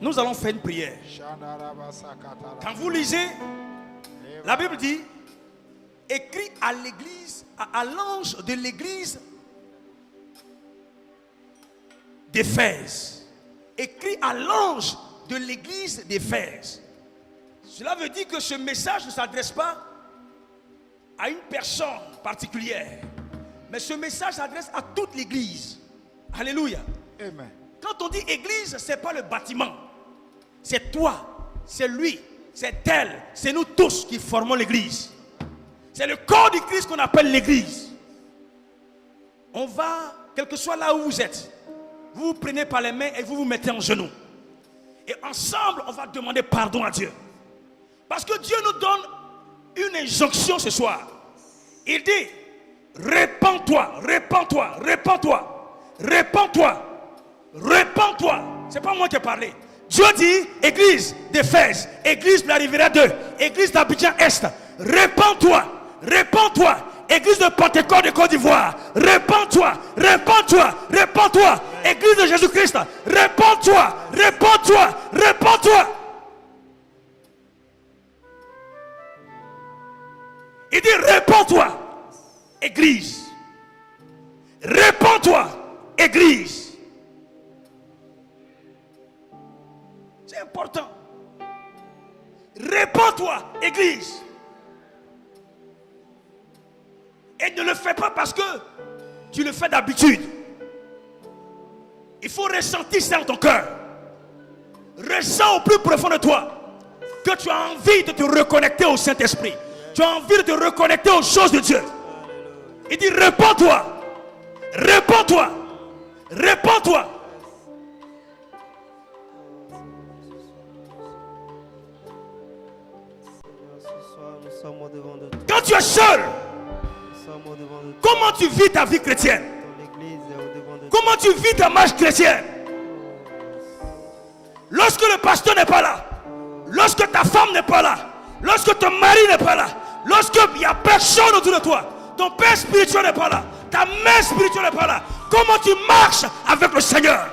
nous allons faire une prière. Quand vous lisez, la Bible dit, écrit à l'église, à l'ange de l'église d'Éphèse. Écrit à l'ange de l'église d'Éphèse. Cela veut dire que ce message ne s'adresse pas à une personne particulière, mais ce message s'adresse à toute l'église. Alléluia. Amen. Quand on dit église, ce n'est pas le bâtiment. C'est toi, c'est lui, c'est elle, c'est nous tous qui formons l'église. C'est le corps du Christ qu'on appelle l'église. On va, quel que soit là où vous êtes, vous vous prenez par les mains et vous vous mettez en genoux. Et ensemble, on va demander pardon à Dieu. Parce que Dieu nous donne une injonction ce soir. Il dit, répands-toi, répands-toi, répands-toi, répands-toi, répands-toi. C'est pas moi qui ai parlé. Dieu dit, église d'Éphèse, église de la Riviera 2, église d'Abidjan Est, répands-toi, répands-toi. Église de Pentecôte de Côte d'Ivoire, répands-toi, répands-toi, répands-toi. Église de Jésus-Christ, répands-toi, répands-toi, répands-toi. Il dit, répands-toi, église. Répands-toi, église. C'est important. Répands-toi, église. Et ne le fais pas parce que tu le fais d'habitude. Il faut ressentir ça en ton cœur. Ressens au plus profond de toi que tu as envie de te reconnecter au Saint-Esprit. Tu as envie de te reconnecter aux choses de Dieu. Il dit, répands-toi, répands-toi, répands-toi. Quand tu es seul, comment tu vis ta vie chrétienne? Comment tu vis ta marche chrétienne? Lorsque le pasteur n'est pas là, lorsque ta femme n'est pas là, lorsque ton mari n'est pas là, lorsqu'il n'y a personne autour de toi, ton père spirituel n'est pas là, ta mère spirituelle n'est pas là, comment tu marches avec le Seigneur?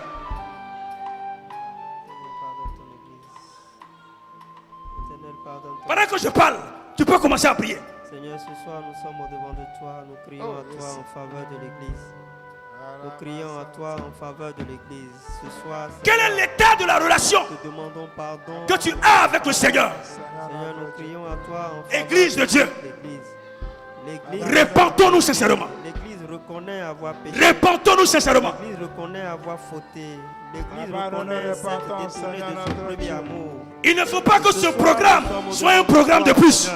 Pendant que je parle, tu peux commencer à prier. Seigneur, ce soir nous sommes au-devant de toi, nous crions à toi en faveur de l'église. Nous crions à toi en faveur de l'église. Ce soir, quel est l'état de la relation te demandons pardon que tu as avec le Seigneur? Seigneur, nous crions à toi en faveur Église de Dieu, l'église. répentons-nous sincèrement. L'église reconnaît avoir péché. Répentons-nous sincèrement. L'église reconnaît avoir fauté. L'église reconnaît s'être détournée de son premier amour. Il ne faut pas que ce programme soit un programme de plus.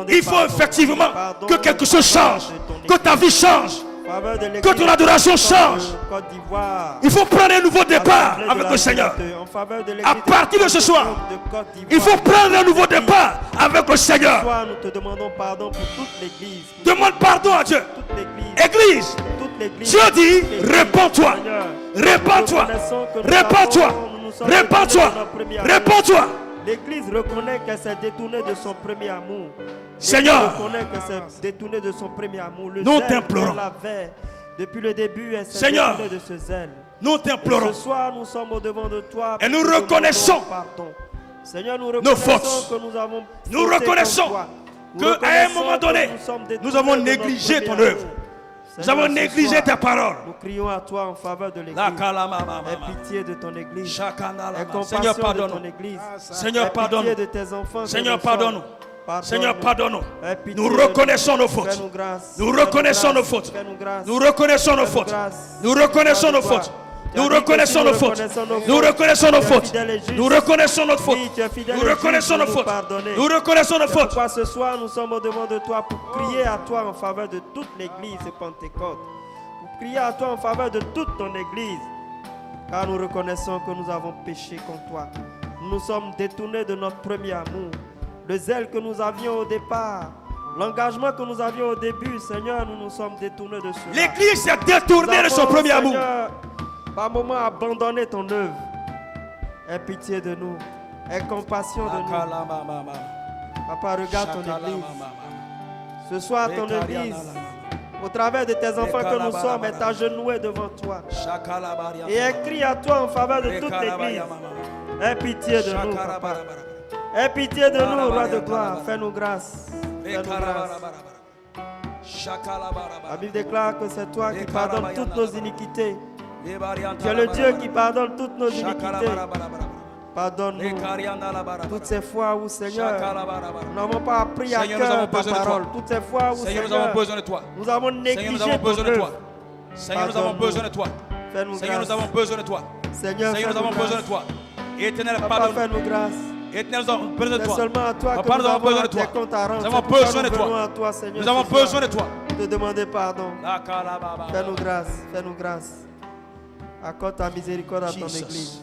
Il faut effectivement que quelque chose change, que ta vie change, que ton adoration change. Il faut prendre un nouveau départ avec le Seigneur. À partir de ce soir, il faut prendre un nouveau départ avec le Seigneur. Nous te demandons pardon pour toute l'église. Demande pardon à Dieu. Église, Dieu dit, répands-toi, répands-toi, répands-toi, répands-toi, répands-toi. L'église reconnaît qu'elle s'est détournée de son premier amour. Seigneur, reconnaît qu'elle s'est détournée de son premier amour. Le nous zèle t'implorons. qu'elle avait depuis le début, elle s'est Seigneur, détournée de ce zèle. nous Et t'implorons. ce soir, nous sommes au-devant de toi. Et nous pour te reconnaissons demander pardon. Seigneur, nous nos reconnaissons fautes. que nous avons Nous fauté reconnaissons contre toi. Nous qu'à un reconnaissons moment que donné, nous sommes détournés nous avons de notre négligé premier ton amour. œuvre. Nous Seigneur, avons ce négligé soir, ta parole. Nous crions à toi en faveur de l'église. Aie pitié de ton église. Aie compassion Seigneur, de pardonne-nous. ton église. Seigneur, Aie pardonne-nous. pitié de tes enfants. Seigneur, que nous sommes. pardonne-nous. Seigneur, pardonne-nous. Aie pitié Nous de reconnaissons nos fautes. Fais-nous grâce. Nous Fais-nous reconnaissons grâce. nos fautes. Fais-nous grâce. Nous reconnaissons nos Fais-nous fautes. grâce. Nous reconnaissons nos fautes. Nous reconnaissons nos fautes. Nous reconnaissons nos fautes. Nous reconnaissons notre faute. Nous reconnaissons nos fautes. Nous reconnaissons nos C'est fautes. pourquoi ce soir nous sommes au-devant de toi pour crier à toi en faveur de toute l'église Pentecôte. Pour crier à toi en faveur de toute ton église. Car nous reconnaissons que nous avons péché contre toi. Nous nous sommes détournés de notre premier amour. Le zèle que nous avions au départ. L'engagement que nous avions au début, Seigneur, nous nous sommes détournés de cela. L'église s'est détournée de son premier amour. Seigneur, par moments abandonné ton œuvre. Aie pitié de nous. Aie compassion de nous. Papa, regarde ton église. Ce soir, ton église, au travers de tes enfants que nous sommes, est agenouée devant toi. Et écris à toi en faveur de toute l'église. Aie pitié de nous, papa. Aie pitié de nous, roi de gloire. Fais-nous grâce. Fais-nous grâce. La Bible déclare que c'est toi qui pardonnes toutes nos iniquités. Tu es le Dieu qui pardonne toutes nos iniquités. Pardonne-nous toutes ces fois où, Seigneur, nous n'avons pas appris à cœur ta parole. Toutes ces fois où, Seigneur, nous avons besoin de toi. Nous avons négligé Seigneur, nous avons besoin de toi. œuvre. Seigneur, nous avons besoin de toi. Fais-nous Seigneur, grâce. nous avons besoin de toi. Seigneur, Seigneur, nous avons fais-nous besoin de grâce. toi. Éternel, Papa, pardonne. fais-nous grâce. Éternel, nous avons besoin de C'est toi. seulement à toi que Papa, nous nous avons besoin avons de toi. des comptes à rendre. Nous avons C'est pourquoi besoin de nous venons toi. à toi, Seigneur, Nous avons ce soir, besoin de toi. te demander pardon. Fais-nous grâce, fais-nous grâce. Accorde ta miséricorde à ton Jesus. église.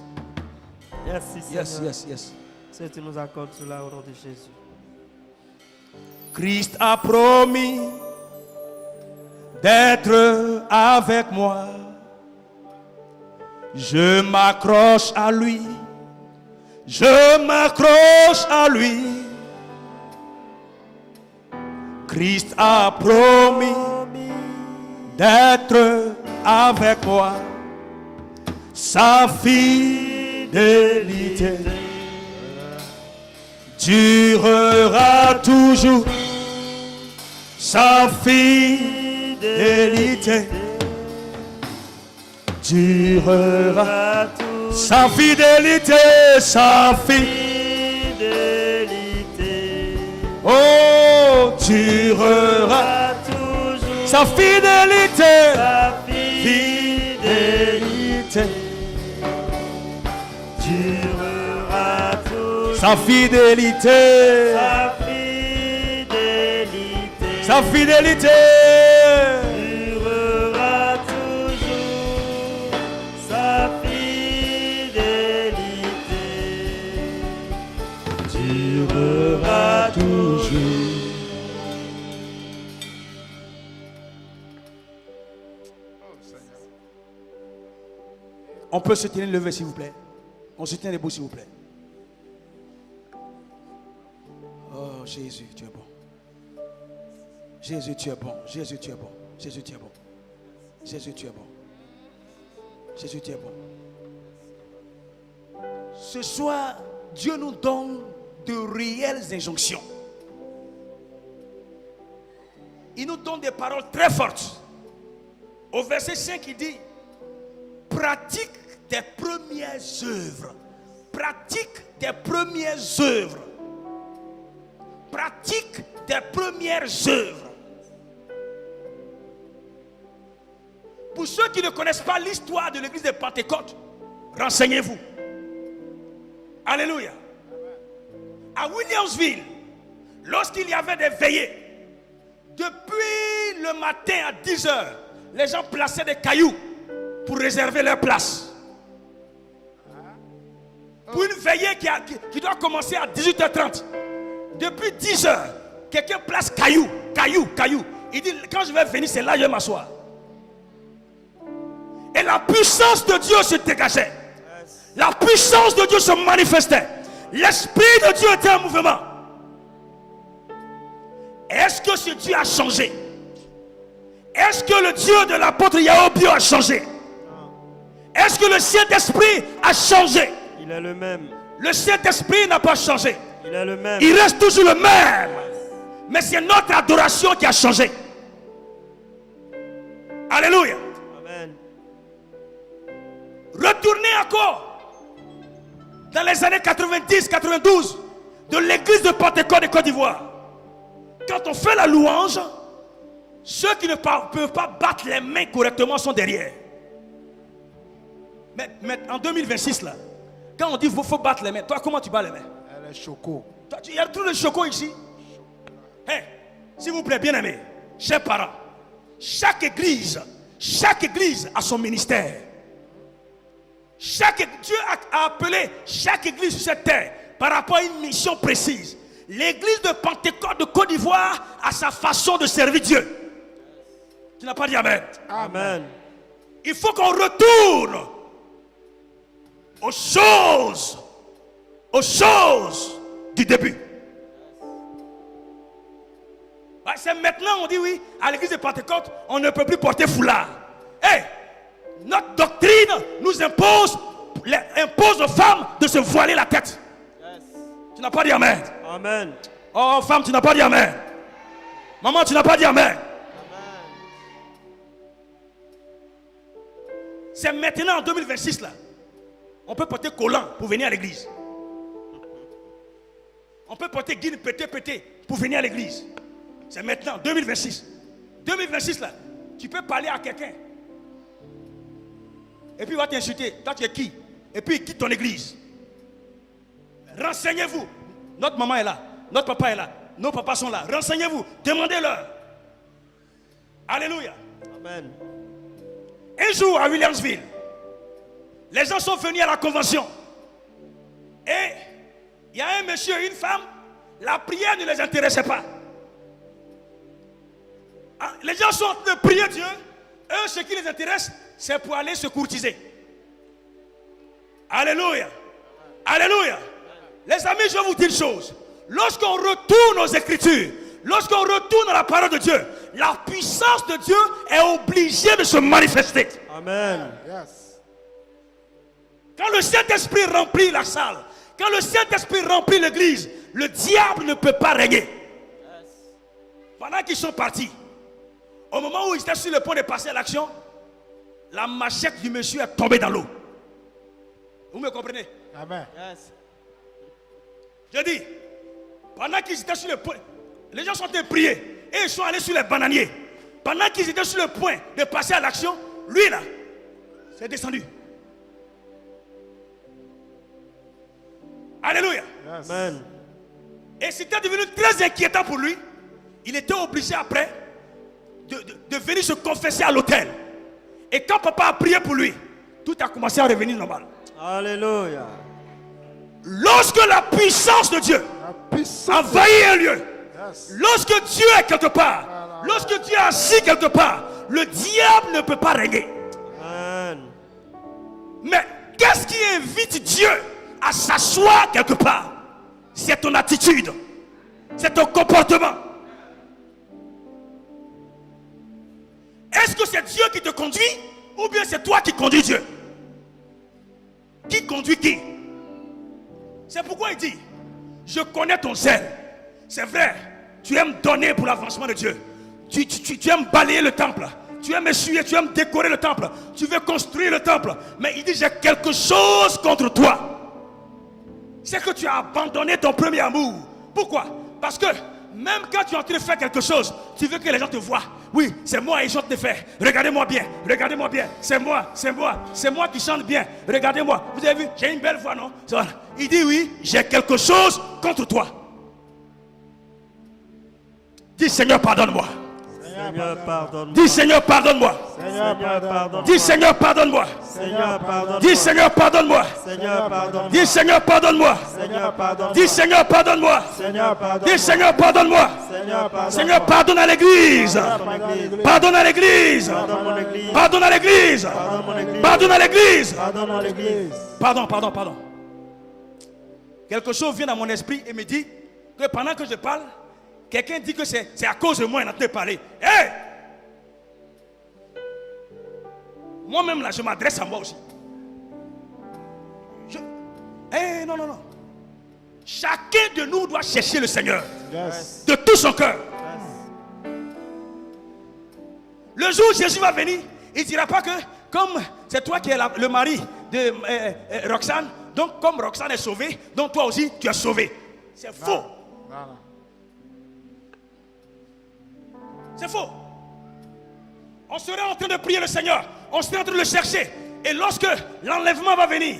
Merci, Seigneur. Yes, yes, yes. Si tu nous accordes cela au nom de Jésus. Christ a promis d'être avec moi. Je m'accroche à lui. Je m'accroche à lui. Christ a promis d'être avec moi. Sa fidélité durera toujours. Sa fidélité durera. Sa fidélité, sa fidélité. Oh, durera toujours. Sa fidélité, fidélité. Durera toujours. Sa fidélité, Sa fidélité. sa fidélité. Durera toujours. Sa fidélité. Durera toujours. On peut se tenir levé, s'il vous plaît. On se tient debout, s'il vous plaît. Oh, Jésus, tu es bon. Jésus, tu es bon. Jésus, tu es bon. Jésus, tu es bon. Jésus, tu es bon. Jésus, tu es bon. Ce soir, Dieu nous donne de réelles injonctions. Il nous donne des paroles très fortes. Au verset 5, il dit: pratique tes premières œuvres. Pratique tes premières œuvres. Pratique tes premières œuvres. Pour ceux qui ne connaissent pas l'histoire de l'église de Pentecôte, renseignez-vous. Alléluia. À Williamsville, lorsqu'il y avait des veillées, depuis le matin à 10 h, les gens plaçaient des cailloux pour réserver leur place. Pour une veillée qui doit commencer à 18h30. Depuis 10 h, quelqu'un place caillou. Il dit, quand je vais venir, c'est là que je vais m'asseoir. Et la puissance de Dieu se dégageait. La puissance de Dieu se manifestait. L'Esprit de Dieu était en mouvement. Est-ce que ce Dieu a changé? Est-ce que le Dieu de l'apôtre Yaobio a changé? Est-ce que le Saint-Esprit a changé? Il est le même. Le Saint-Esprit n'a pas changé. Il est le même. Il reste toujours le même. Mais c'est notre adoration qui a changé. Alléluia. Amen. Retournez encore dans les années 90-92 de l'église de Pentecôte de Côte d'Ivoire. Quand on fait la louange, ceux qui ne peuvent pas battre les mains correctement sont derrière. Mais en 2026 là, quand on dit qu'il faut battre les mains, toi comment tu bats les mains? Elle est choco. Il y a tout le choco ici. Hey, s'il vous plaît, bien-aimés, chers parents, chaque église a son ministère. Dieu a appelé chaque église sur cette terre par rapport à une mission précise. L'église de Pentecôte de Côte d'Ivoire a sa façon de servir Dieu. Tu n'as pas dit amen? Amen. Il faut qu'on retourne aux choses du début. C'est maintenant on dit oui, à l'église de Pentecôte, on ne peut plus porter foulard. Hey, notre doctrine nous impose impose aux femmes de se voiler la tête. Tu n'as pas dit amen. Amen. Oh femme, tu n'as pas dit amen. Maman, tu n'as pas dit amen. C'est maintenant en 2026 là. On peut porter collant pour venir à l'église. On peut porter guine pété pour venir à l'église. C'est maintenant, 2026. 2026 là, tu peux parler à quelqu'un. Et puis il va t'insulter. Toi tu es qui? Et puis il quitte ton église. Renseignez-vous. Notre maman est là. Notre papa est là. Nos papas sont là. Renseignez-vous. Demandez-leur. Alléluia. Amen. Un jour à Williamsville, les gens sont venus à la convention. Et il y a un monsieur et une femme. La prière ne les intéressait pas. Les gens sont en train de prier Dieu. Eux, ce qui les intéresse, c'est pour aller se courtiser. Alléluia. Alléluia. Les amis, je vais vous dire une chose. Lorsqu'on retourne aux Écritures, lorsqu'on retourne à la parole de Dieu, la puissance de Dieu est obligée de se manifester. Amen. Yes. Quand le Saint-Esprit remplit la salle, quand le Saint-Esprit remplit l'église, le diable ne peut pas régner. Pendant qu'ils sont partis, au moment où ils étaient sur le point de passer à l'action, la machette du monsieur est tombée dans l'eau. Vous me comprenez? Amen. Yes. Je dis, pendant qu'ils étaient sur le point, les gens sont en train de prier et ils sont allés sur les bananiers. Pendant qu'ils étaient sur le point de passer à l'action, lui là, c'est descendu. Alléluia. Yes. Amen. Et c'était devenu très inquiétant pour lui. Il était obligé après de venir se confesser à l'hôtel. Et quand papa a prié pour lui, tout a commencé à revenir normal. Alléluia. Lorsque la puissance de Dieu La puissance envahit un lieu, Yes. lorsque Dieu est quelque part, lorsque Dieu est assis quelque part, le diable ne peut pas régner. Amen. Mais qu'est-ce qui invite Dieu à s'asseoir quelque part? C'est ton attitude, c'est ton comportement. Est-ce que c'est Dieu qui te conduit ou bien c'est toi qui conduis Dieu? Qui conduit qui? C'est pourquoi il dit, je connais ton zèle. C'est vrai, tu aimes donner pour l'avancement de Dieu. Tu aimes balayer le temple. Tu aimes essuyer, tu aimes décorer le temple. Tu veux construire le temple. Mais il dit, j'ai quelque chose contre toi. C'est que tu as abandonné ton premier amour. Pourquoi? Parce que même quand tu es en train de faire quelque chose, tu veux que les gens te voient. Oui, c'est moi et je chante de faire. Regardez-moi bien, regardez-moi bien. C'est moi qui chante bien. Regardez-moi. Vous avez vu, j'ai une belle voix, non? Il dit oui, j'ai quelque chose contre toi. Dis Seigneur, pardonne-moi. Seigneur, pardonne-moi. Dis Seigneur, pardonne-moi. Seigneur, pardonne-moi. Dis Seigneur, pardonne-moi. Seigneur, pardonne-moi. Dis Seigneur, pardonne-moi. Seigneur, pardonne-moi. Dis Seigneur, pardonne-moi. Seigneur, pardonne-moi. Dis Seigneur, pardonne-moi. Seigneur, pardonne-moi. Dis Seigneur, pardonne-moi. Seigneur, pardonne-moi. Seigneur, pardonne à l'église. Pardonne à l'église. Pardonne mon église. Pardonne à l'église. Pardonne mon église. Pardonne à l'église. Pardonne à l'église. Pardon. Quelque chose vient dans mon esprit et me dit que pendant que je parle, quelqu'un dit que c'est à cause de moi qu'il est en train de parler. Hey! Moi-même là, je m'adresse à moi aussi. Non. Chacun de nous doit chercher le Seigneur. Yes. De tout son cœur. Le jour où Jésus va venir, il ne dira pas que comme c'est toi qui es le mari de Roxane, donc comme Roxane est sauvée, donc toi aussi tu es sauvé. C'est faux. Non. C'est faux. On sera en train de prier le Seigneur. On sera en train de le chercher. Et lorsque l'enlèvement va venir,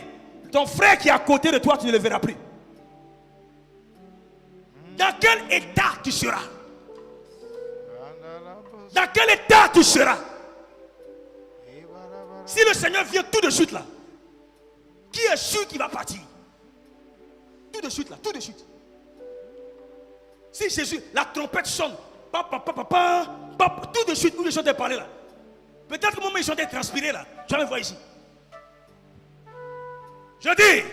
ton frère qui est à côté de toi, tu ne le verras plus. Dans quel état tu seras? Dans quel état tu seras? Si le Seigneur vient tout de suite là, qui est sûr qu'il va partir? Tout de suite là, tout de suite. Si Jésus, la trompette sonne, tout de suite, où les gens t'ont parlé là. Peut-être que moment ils sont en train de transpirer là. Tu vas me voir ici. Je dis,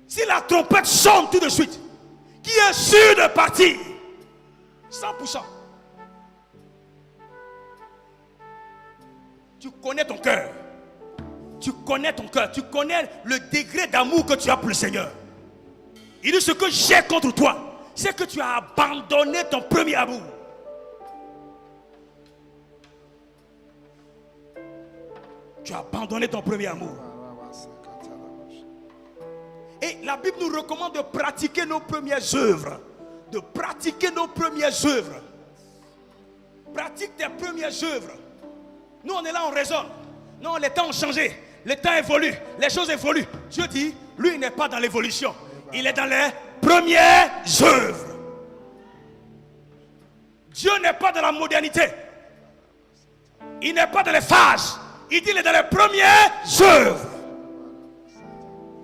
si la trompette sonne tout de suite, qui est sûr de partir? 100%. Tu connais ton cœur. tu connais ton cœur, tu connais le degré d'amour que tu as pour le Seigneur. Il dit, ce que j'ai contre toi, c'est que tu as abandonné ton premier amour. Tu as abandonné ton premier amour. Et la Bible nous recommande de pratiquer nos premières œuvres. De pratiquer nos premières œuvres. Pratique tes premières œuvres. Nous, on est là, on raisonne. Non, les temps ont changé. Les temps évoluent. Les choses évoluent. Dieu dit, lui, il n'est pas dans l'évolution. Il est dans les premières œuvres. Dieu n'est pas dans la modernité. Il n'est pas dans les phases. Il dit, il est dans les premières œuvres.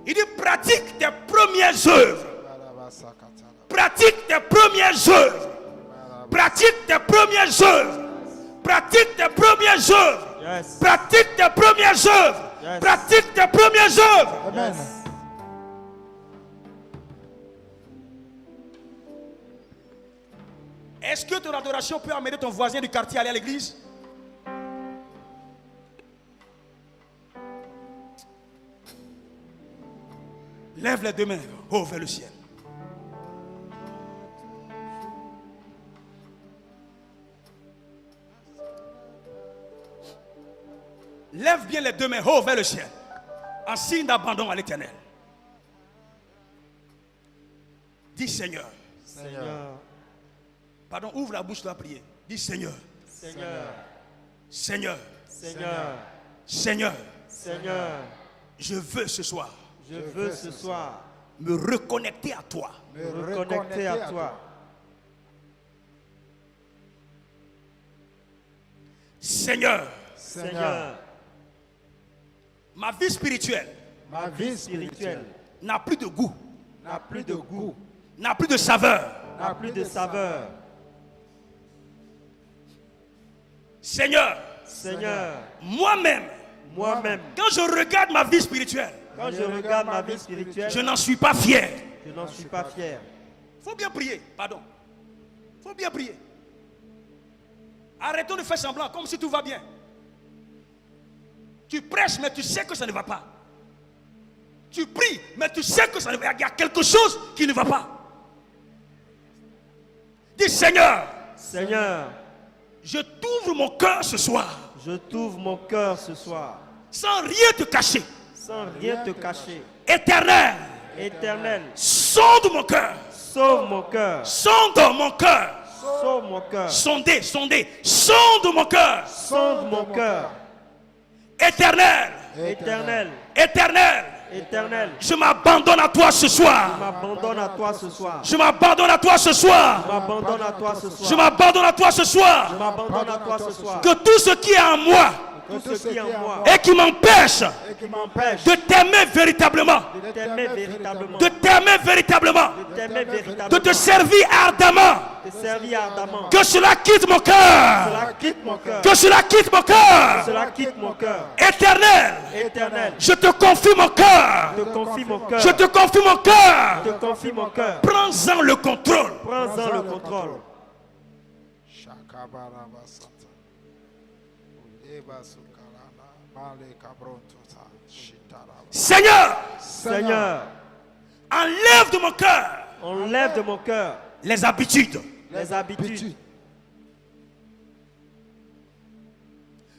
Il dit, pratique tes premières œuvres. Pratique tes premières œuvres. Pratique tes premières œuvres. Pratique tes premières œuvres. Yes. Pratique tes premières œuvres. Yes. Pratique tes premières œuvres. Amen. Est-ce que ton adoration peut amener ton voisin du quartier à aller à l'église? Lève les deux mains, oh, vers le ciel. Lève bien les deux mains, oh, vers le ciel. En signe d'abandon à l'Éternel. Dis Seigneur. Seigneur. Pardon, ouvre la bouche, tu vas prier. Dis Seigneur. Seigneur. Seigneur. Seigneur. Seigneur. Seigneur. Je veux ce soir Je veux ce soir me reconnecter à toi. me reconnecter à toi. Seigneur, Seigneur, ma vie spirituelle Ma vie spirituelle n'a plus de goût, n'a plus de goût, n'a plus de saveur. n'a plus de saveur. Seigneur, Seigneur, moi-même, moi-même, quand je regarde ma vie spirituelle, quand je regarde ma vie spirituelle, je n'en suis pas fier. je n'en suis pas fier. Faut bien prier, pardon. Faut bien prier. Arrêtons de faire semblant comme si tout va bien. Tu prêches, mais tu sais que ça ne va pas. Tu pries, mais tu sais que ça ne va pas. Il y a quelque chose qui ne va pas. Dis Seigneur, Seigneur, je t'ouvre mon cœur ce soir, je t'ouvre mon cœur ce soir, sans rien te cacher. sans rien te cacher. Éternel, Éternel, sonde mon cœur, sauve mon cœur, sonde mon cœur, sauve mon cœur, sondez, sondez, sonde mon cœur. sonde mon cœur. Éternel, Éternel, éternel, Éternel, je m'abandonne à toi ce je soir. m'abandonne à toi ce soir. Je m'abandonne à toi ce Je soir. m'abandonne à toi ce Je soir. m'abandonne à toi ce Je soir. m'abandonne à toi ce soir. Que tout ce qui est en moi Tout ce qui est en moi et qui m'empêche et qui m'empêche de t'aimer véritablement, de t'aimer véritablement, de t'aimer véritablement, de t'aimer de véritablement, te servir ardemment, de servir ardemment. que cela quitte mon cœur, Cela quitte mon cœur. que cela quitte mon cœur. Cela quitte mon cœur. Éternel, Éternel, je te confie mon cœur, je te confie mon cœur. je te confie mon cœur. Je te confie mon cœur. Prends-en le contrôle. Prends-en le contrôle. Seigneur, Seigneur, enlève de mon cœur enlève de mon cœur les habitudes. les habitudes.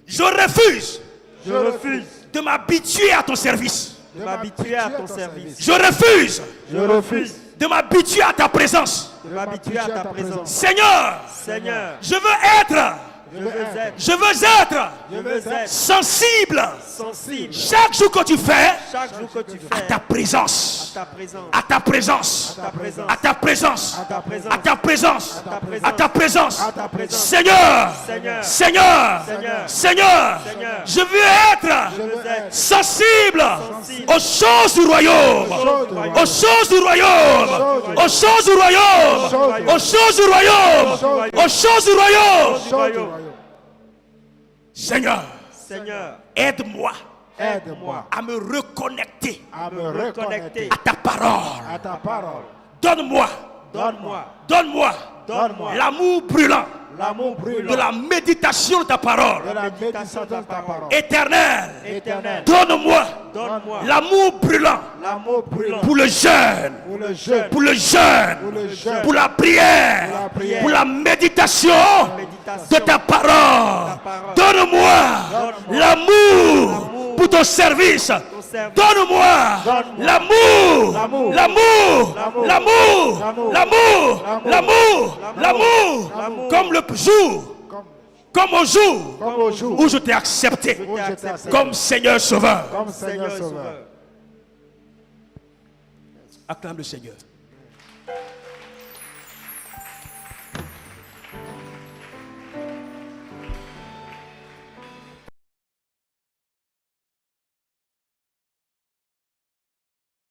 Je refuse Je refuse de m'habituer à ton service. de m'habituer à ton service. Je refuse Je refuse de m'habituer à ta présence. de m'habituer à ta présence. Seigneur, Seigneur, je veux être je veux être sensible sensible chaque jour que tu fais chaque jour que tu à fais ta présence. ta présence. À ta présence. Ta présence. À ta présence. ta présence. À ta présence. ta présence. À ta présence. À ta présence. Seigneur. Seigneur. Seigneur. Seigneur. Seigneur. Seigneur. Je veux être Je veux être sensible sensible aux choses du royaume. Aux choses du royaume. Aux choses du royaume. Aux choses du royaume. Aux choses du royaume. du royaume. Seigneur, Seigneur, aide-moi Aide-moi à me reconnecter à me reconnecter à ta parole. à ta parole. Donne-moi, donne-moi, donne-moi donne-moi l'amour brûlant L'amour brûlant. de la méditation de ta parole. De la méditation de ta parole. Éternel, Éternel, donne-moi donne-moi l'amour brûlant l'amour brûlant pour le jeûne, Pour le jeûne. pour le jeûne, Pour le jeûne. pour la prière, Pour la prière. pour la méditation méditation de ta parole. parole. Donne-moi l'amour pour ton service. service. Donne-moi Donne-moi l'amour, l'amour, l'amour, l'amour, l'amour, l'amour, l'amour, l'amour, l'amour, l'amour, l'amour. comme le jour, comme au jour Comme au jour où je t'ai accepté où je t'ai accepté comme Seigneur Sauveur. comme Seigneur Sauveur. Acclame le Seigneur.